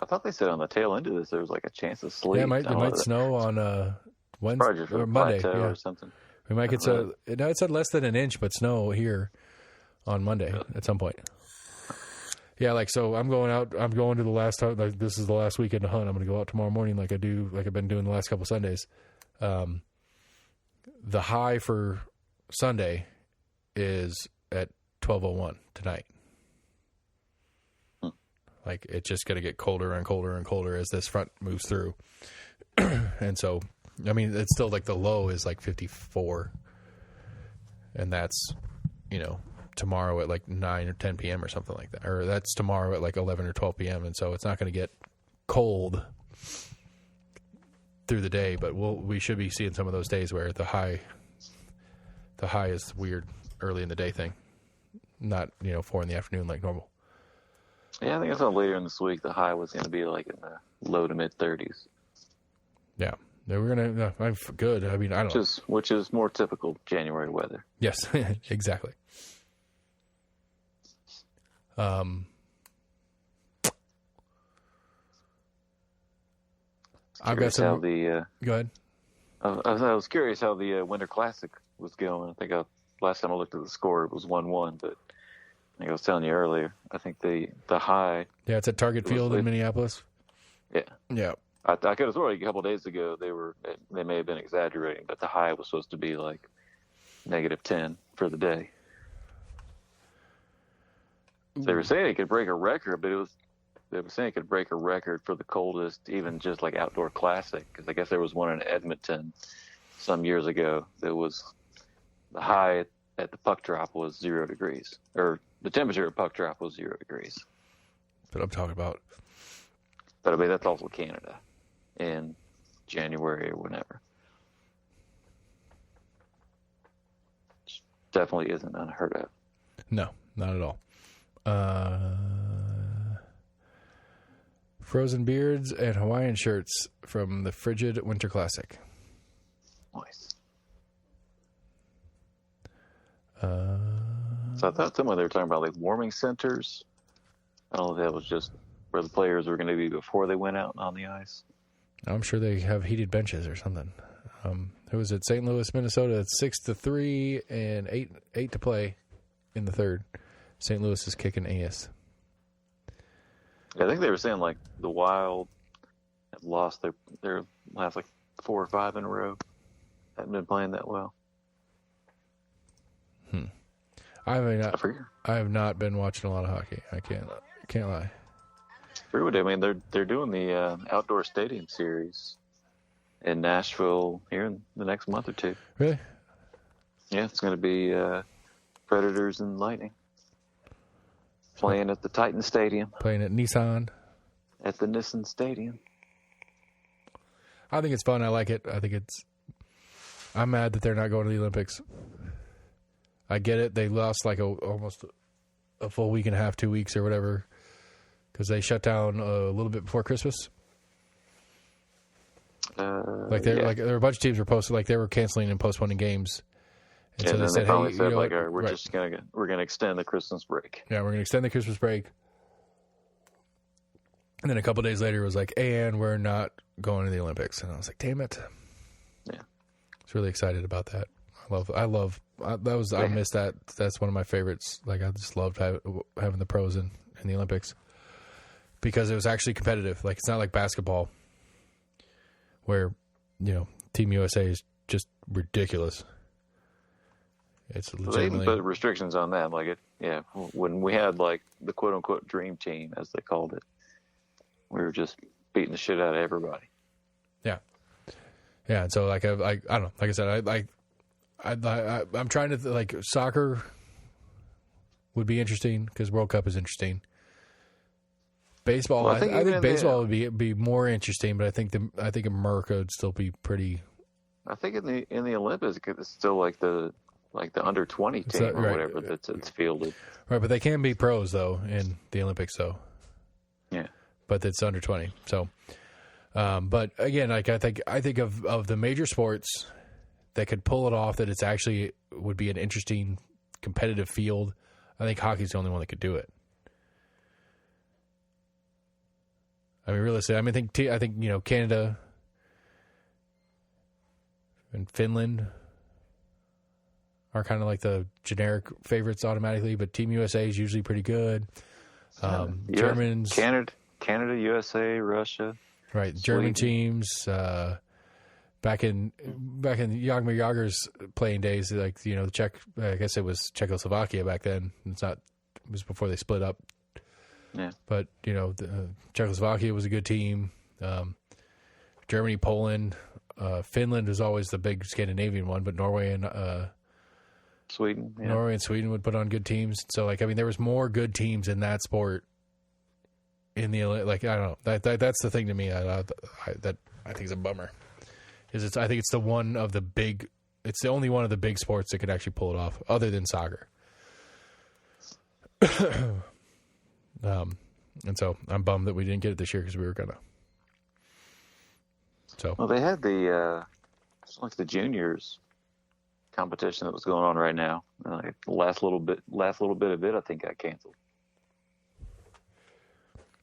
thought they said on the tail end of this there was a chance of sleet. Yeah, it might snow on Wednesday or Monday, or something. We might get it said less than an inch, but snow here on Monday at some point. Yeah, so I'm going out. I'm going to the last time. This is the last weekend to hunt. I'm going to go out tomorrow morning, like I've been doing the last couple Sundays. The high for Sunday is at 12:01 tonight. It's just going to get colder and colder and colder as this front moves through. And so, I mean, it's still the low is 54, and that's tomorrow at 9 or 10 p.m. or something like that, or that's tomorrow at 11 or 12 p.m. And so it's not going to get cold through the day, but we should be seeing some of those days where the high is weird early in the day thing, not 4 in the afternoon like normal. Yeah, I think I saw later in this week the high was going to be in the low to mid 30s. Yeah, we're gonna. I'm good. I mean, I don't know. Which is more typical January weather. Yes, exactly. I've got some. Go ahead. I was curious how the Winter Classic was going. I think last time I looked at the score, it was 1-1, but I think I was telling you earlier, I think the high. Yeah, it's at Target Field in Minneapolis. Yeah. Yeah. I could have sworn a couple of days ago they may have been exaggerating, but the high was supposed to be -10 for the day. So they were saying it could break a record, but they were saying it could break a record for the coldest, even just outdoor classic. Because I guess there was one in Edmonton some years ago that was the high at the puck drop was 0 degrees, or the temperature at puck drop was 0 degrees. that I'm talking about. But I mean, that's also Canada in January or whenever. Which definitely isn't unheard of. No, not at all. Frozen beards and Hawaiian shirts from the Frigid Winter Classic. Nice. So I thought somewhere they were talking about like warming centers. I don't know if that was just where the players were going to be before they went out on the ice. I'm sure they have heated benches or something. Who was it? St. Louis, Minnesota. It's 6-3 and 8 to play in the third. St. Louis is kicking ass. I think they were saying like the Wild have lost their last like 4 or 5 in a row. Haven't been playing that well. I have not been watching a lot of hockey. I can't lie. I mean, they're doing the outdoor stadium series in Nashville here in the next month or two. Really? Yeah, it's going to be Predators and Lightning playing at the Titan Stadium. Playing at Nissan. At the Nissan Stadium. I think it's fun. I like it. I'm mad that they're not going to the Olympics. I get it. They lost like almost a full week and a half, 2 weeks or whatever, because they shut down a little bit before Christmas. There were a bunch of teams were posted like they were canceling and postponing games, and so they said, "Hey, said, like, we're gonna extend the Christmas break." Yeah, we're gonna extend the Christmas break. And then a couple days later, it was like, "And we're not going to the Olympics." And I was like, "Damn it!" Yeah, I was really excited about that. I missed that. That's one of my favorites. Like, I just loved having the pros in the Olympics because it was actually competitive. Like, it's not like basketball where, Team USA is just ridiculous. It's legitimately... They even put restrictions on them. Like, when we had, like, the quote-unquote dream team, as they called it, we were just beating the shit out of everybody. Yeah. Yeah, and so, like, I don't know. Like I said, I'm trying to like soccer would be interesting because World Cup is interesting. Baseball, I think baseball would be more interesting, but I think America would still be pretty. I think in the Olympics it's still like the under 20 team or whatever that's fielded. Right, but they can be pros though in the Olympics though. Yeah, but it's under 20. So, but again, like I think of the major sports that could pull it off, that it's actually would be an interesting competitive field. I think hockey's the only one that could do it. I mean, realistically, I think Canada and Finland are kind of like the generic favorites automatically, but Team USA is usually pretty good. Germans, Canada, USA, Russia, right? Sweden. German teams. Back in Jaromir Jagr's playing days, like the Czech, I guess it was Czechoslovakia back then. It was before they split up. Yeah. But Czechoslovakia was a good team. Germany, Poland, Finland was always the big Scandinavian one, but Norway and Sweden. Yeah. Norway and Sweden would put on good teams. So there was more good teams in that sport. I don't know. That's the thing to me. That I think is a bummer. I think it's the only one of the big sports that could actually pull it off, other than soccer. And so I'm bummed that we didn't get it this year because we were gonna. So well, they had the juniors competition that was going on right now. The last little bit of it, I think, got canceled.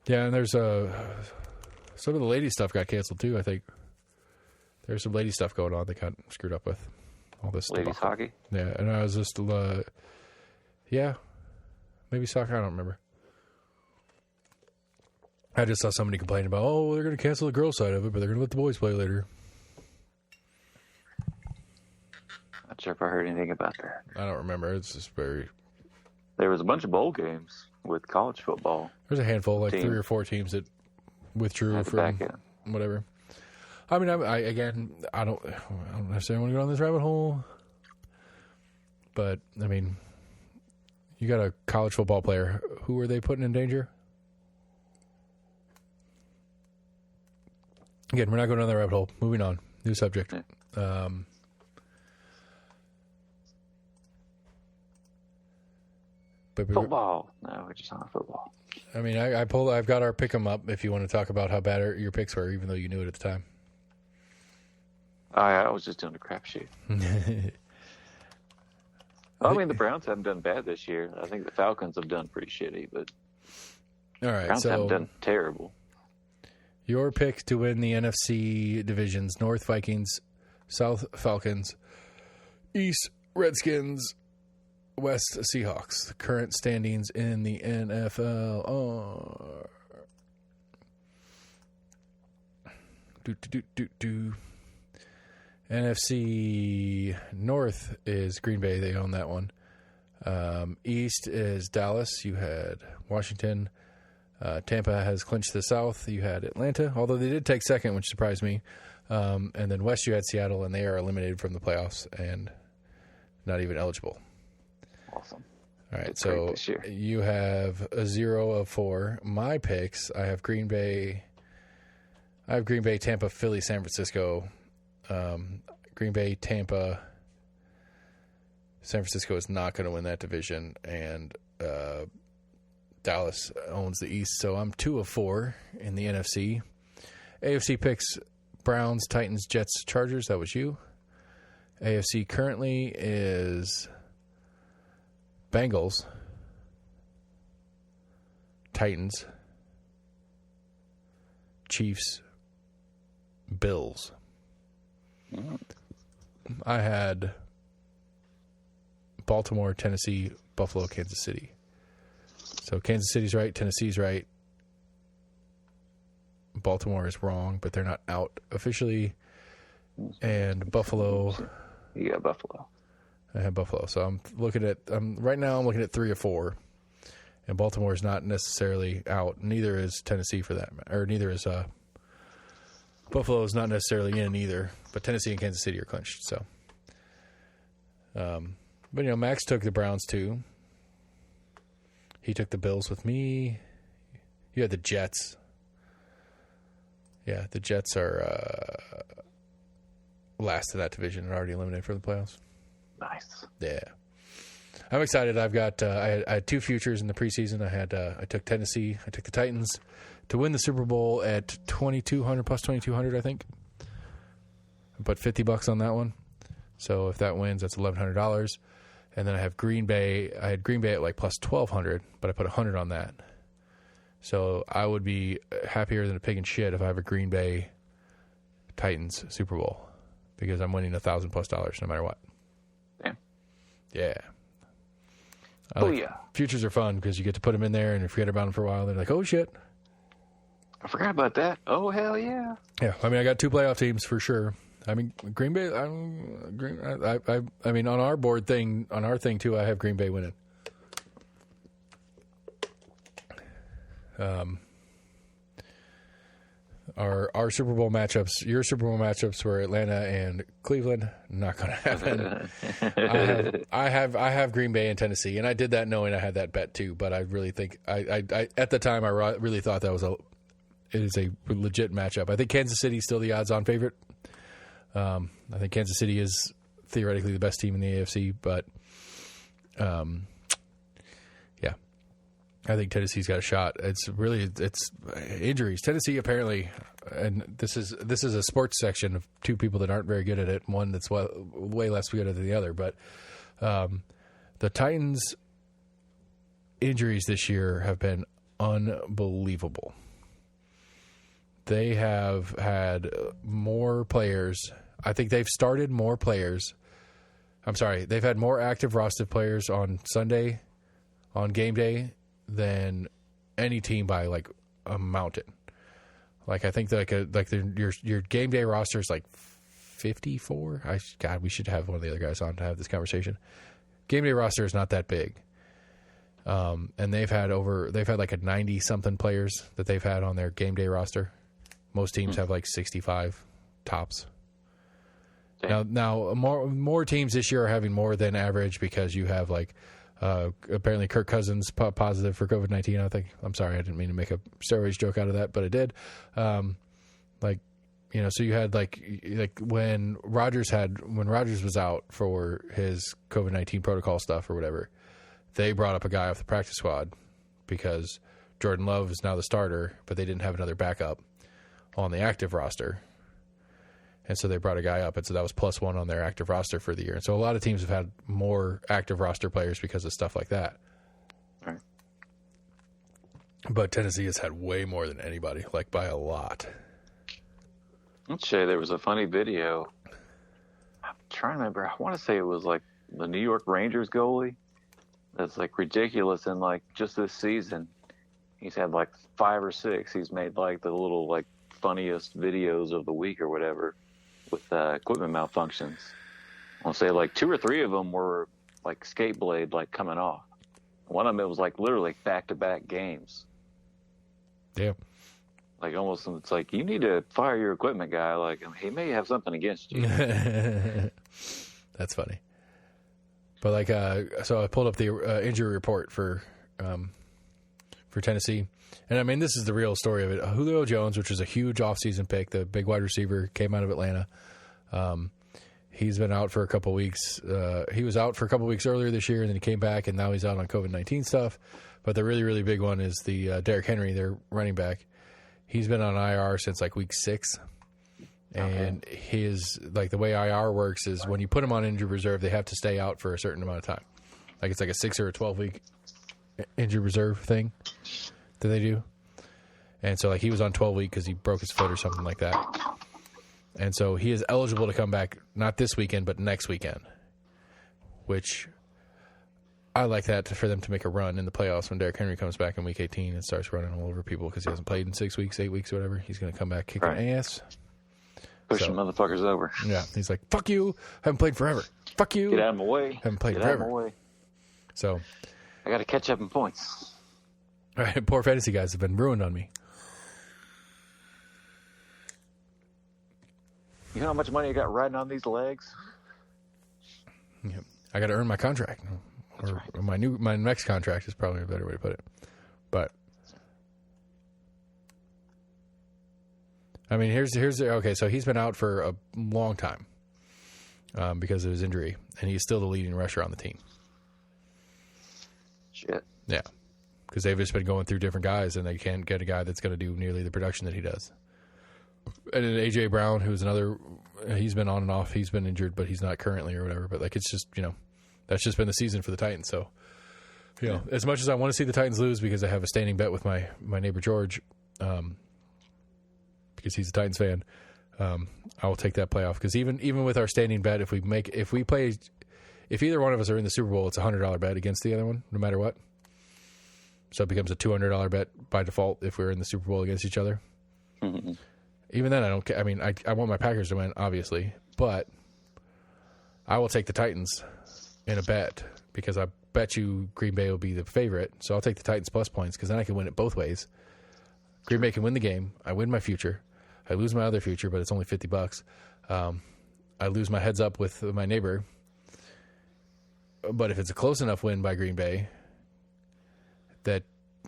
Yeah, and there's some of the ladies stuff got canceled too. I think. There's some lady stuff going on that got screwed up with all this ladies stuff. Hockey? Yeah, and I was just, maybe soccer, I don't remember. I just saw somebody complain about, they're going to cancel the girls' side of it, but they're going to let the boys play later. Not sure if I heard anything about that. I don't remember. It's just very... There was a bunch of bowl games with college football. There's a handful, like 3 or 4 teams that withdrew from whatever. I mean, I don't necessarily want to go down this rabbit hole, but I mean, you got a college football player. Who are they putting in danger? Again, we're not going down that rabbit hole. Moving on. New subject. Yeah. Football. No, we're just on football. I mean, I've got our pick 'em up if you want to talk about how bad your picks were, even though you knew it at the time. I was just doing a crapshoot. I mean, the Browns haven't done bad this year. I think the Falcons have done pretty shitty, but all right, Browns haven't done terrible. Your pick to win the NFC divisions: North Vikings, South Falcons, East Redskins, West Seahawks. The current standings in the NFL are NFC North is Green Bay. They own that one. East is Dallas. You had Washington. Tampa has clinched the South. You had Atlanta, although they did take second, which surprised me. And then West, you had Seattle, and they are eliminated from the playoffs and not even eligible. Awesome. All right, so you have a 0 of 4. My picks, I have Green Bay, Tampa, Philly, San Francisco. Green Bay, Tampa, San Francisco is not going to win that division, and Dallas owns the East, so I'm 2 of 4 in the NFC. AFC picks Browns, Titans, Jets, Chargers. That was you. AFC currently is Bengals, Titans, Chiefs, Bills. I had Baltimore, Tennessee, Buffalo, Kansas City. So Kansas City's right, Tennessee's right. Baltimore is wrong, but they're not out officially. And Buffalo. You got Buffalo. I have Buffalo. So I'm looking at right now I'm looking at 3 or 4. And Baltimore is not necessarily out. Neither is Tennessee for that matter. Or neither is Buffalo is not necessarily in either. But Tennessee and Kansas City are clinched. So but Max took the Browns too. He took the Bills with me. You had the Jets. Yeah, the Jets are last of that division and already eliminated for the playoffs. Nice. Yeah, I'm excited. I've got I had 2 futures in the preseason. I took Tennessee. I took the Titans to win the Super Bowl at 2,200 plus 2,200. I think. I put $50 on that one. So if that wins, that's $1,100. And then I have Green Bay. I had Green Bay at like plus 1,200, but I put 100 on that. So I would be happier than a pig in shit if I have a Green Bay Titans Super Bowl because I'm winning $1,000+ no matter what. Yeah. Futures are fun because you get to put them in there and you forget about them for a while. They're like, oh shit, I forgot about that. Oh hell yeah. Yeah, I mean I got 2 playoff teams for sure. I mean Green Bay. I mean on our board thing, on our thing too, I have Green Bay winning. Our Super Bowl matchups, your Super Bowl matchups were Atlanta and Cleveland. Not going to happen. I have Green Bay and Tennessee, and I did that knowing I had that bet too. But I really think I at the time I really thought that it is a legit matchup. I think Kansas City is still the odds-on favorite. I think Kansas City is theoretically the best team in the AFC, but yeah. I think Tennessee's got a shot. It's injuries. Tennessee apparently, and this is a sports section of 2 people that aren't very good at it. One that's way less good than the other. But the Titans' injuries this year have been unbelievable. They have had more players. I think they've started more players. I'm sorry, they've had more active roster players on Sunday, on game day, than any team by like a mountain. Like I think your game day roster is like 54. God, we should have one of the other guys on to have this conversation. Game day roster is not that big, and they've had like a 90 something players that they've had on their game day roster. Most teams have like 65 tops. Damn. Now more teams this year are having more than average because you have like. Apparently Kirk Cousins positive for COVID-19, I think. I'm sorry, I didn't mean to make a steroids joke out of that, but I did. Like You know, so you had like when Rodgers was out for his COVID-19 protocol stuff or whatever, they brought up a guy off the practice squad because Jordan Love is now the starter, but they didn't have another backup on the active roster. And so they brought a guy up, and so that was +1 on their active roster for the year. And so a lot of teams have had more active roster players because of stuff like that. Right. But Tennessee has had way more than anybody, like by a lot. Let's say there was a funny video. I'm trying to remember. I want to say it was like the New York Rangers goalie. That's like ridiculous. And like just this season, he's had like 5 or 6. He's made like the little like funniest videos of the week or whatever with equipment malfunctions. I'll say like 2 or 3 of them were like skate blade like coming off. One of them, it was like literally back-to-back games. Yeah. Like almost, it's like, you need to fire your equipment guy. Like, he may have something against you. That's funny. But like, so I pulled up the injury report for Tennessee. And I mean, this is the real story of it. Julio Jones, which was a huge offseason pick, the big wide receiver, came out of Atlanta. He's been out for a couple weeks. He was out for a couple weeks earlier this year, and then he came back, and now he's out on COVID-19 stuff. But the really, really big one is the Derrick Henry, their running back. He's been on IR since like week 6. And his, like the way IR works is when you put him on injured reserve, they have to stay out for a certain amount of time. Like it's like a 6 or a 12-week injured reserve thing that they do. And so like he was on 12-week because he broke his foot or something like that. And so he is eligible to come back, not this weekend, but next weekend, which I like that for them to make a run in the playoffs when Derrick Henry comes back in week 18 and starts running all over people because he hasn't played in 6 weeks, 8 weeks, whatever. He's going to come back kicking ass. Pushing motherfuckers over. Yeah. He's like, fuck you. Haven't played forever. Fuck you. Get out of my way. Haven't played forever. Out of my way. So I got to catch up in points. All right. Poor fantasy guys have been ruined on me. You know how much money I got riding on these legs? Yeah. I got to earn my contract. That's or right. My next contract is probably a better way to put it. But I mean, here's okay. So he's been out for a long time because of his injury, and he's still the leading rusher on the team. Shit. Yeah, because they've just been going through different guys, and they can't get a guy that's going to do nearly the production that he does. And then AJ Brown, who's another, he's been on and off. He's been injured, but he's not currently or whatever. But like, it's just, you know, that's just been the season for the Titans. So, you know, as much as I want to see the Titans lose because I have a standing bet with my neighbor George, because he's a Titans fan, I will take that playoff. Because even with our standing bet, if either one of us are in the Super Bowl, it's a $100 bet against the other one, no matter what. So it becomes a $200 bet by default if we're in the Super Bowl against each other. Mm-hmm. Even then, I don't care. I mean, I want my Packers to win, obviously, but I will take the Titans in a bet because I bet you Green Bay will be the favorite. So I'll take the Titans plus points because then I can win it both ways. Green Bay can win the game. I win my future. I lose my other future, but it's only $50. I lose my heads up with my neighbor. But if it's a close enough win by Green Bay that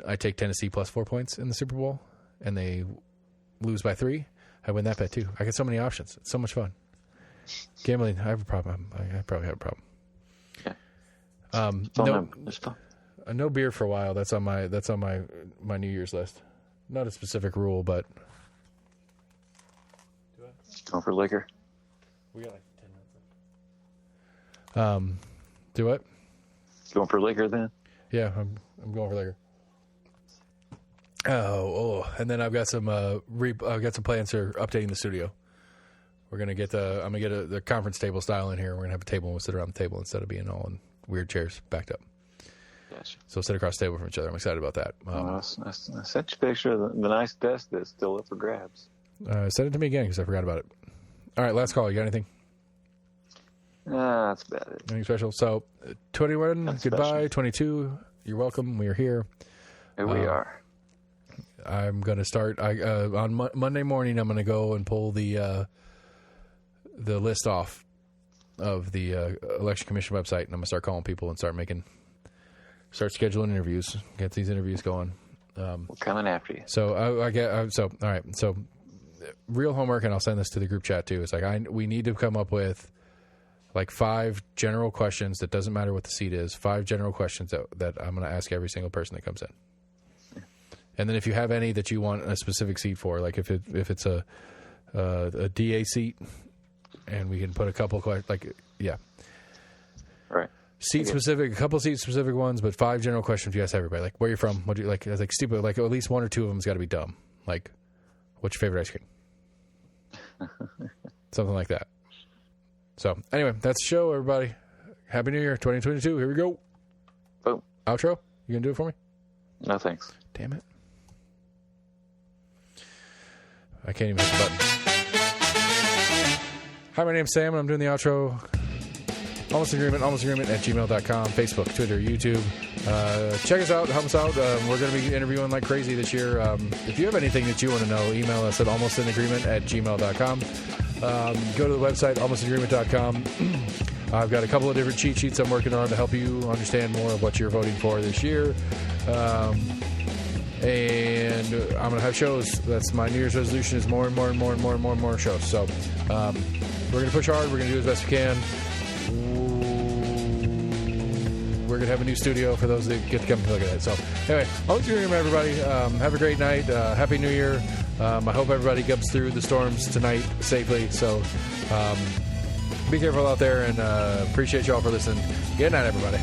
I take Tennessee plus 4 points in the Super Bowl and they lose by 3, I win that bet too. I get so many options. It's so much fun. Gambling, I have a problem. I probably have a problem. Yeah. No beer for a while. That's on my New Year's list. Not a specific rule, but going for liquor. We got like 10 minutes. Do what? Going for liquor then? Yeah, I'm going for liquor. And then I've got some I've got some plans for updating the studio. We're gonna get I'm gonna get the conference table style in here. We're gonna have a table and we'll sit around the table instead of being all in weird chairs backed up. Gotcha. So we'll sit across the table from each other. I'm excited about that. I sent you a picture of the nice desk that's still up for grabs. Send it to me again because I forgot about it. All right, last call. You got anything? That's about it. Anything special? So 21, That's goodbye. special. 22, you're welcome. We are here. Here we are. I'm going to start on Monday morning. I'm going to go and pull the list off of the election commission website, and I'm going to start calling people and start scheduling interviews. Get these interviews going. We're coming after you. So all right. So real homework, and I'll send this to the group chat too. It's like we need to come up with like 5 general questions that doesn't matter what the seat is. 5 general questions that I'm going to ask every single person that comes in. And then if you have any that you want a specific seat for, like if it's a DA seat, and we can put a couple right. Seat specific, a couple seat specific ones, but 5 general questions you ask everybody. Like, where you're from? What do you like? It's like stupid. Like, at least 1 or 2 of them's got to be dumb. Like, what's your favorite ice cream? Something like that. So, anyway, that's the show, everybody. Happy New Year, 2022. Here we go. Boom. Outro. You gonna do it for me? No, thanks. Damn it. I can't even hit the button. Hi, my name's Sam, and I'm doing the outro. Almost Agreement at gmail.com, Facebook, Twitter, YouTube. Check us out, help us out. We're going to be interviewing like crazy this year. If you have anything that you want to know, email us at almostinagreement@gmail.com. Go to the website, almostinagreement.com. I've got a couple of different cheat sheets I'm working on to help you understand more of what you're voting for this year. And I'm going to have shows. That's my New Year's resolution, is more and more shows. So we're going to push hard. We're going to do as best we can. We're going to have a new studio for those that get to come and look at it. So anyway, always remember, everybody, have a great night. Happy New Year. I hope everybody gets through the storms tonight safely. So be careful out there, and appreciate you all for listening. Good night, everybody.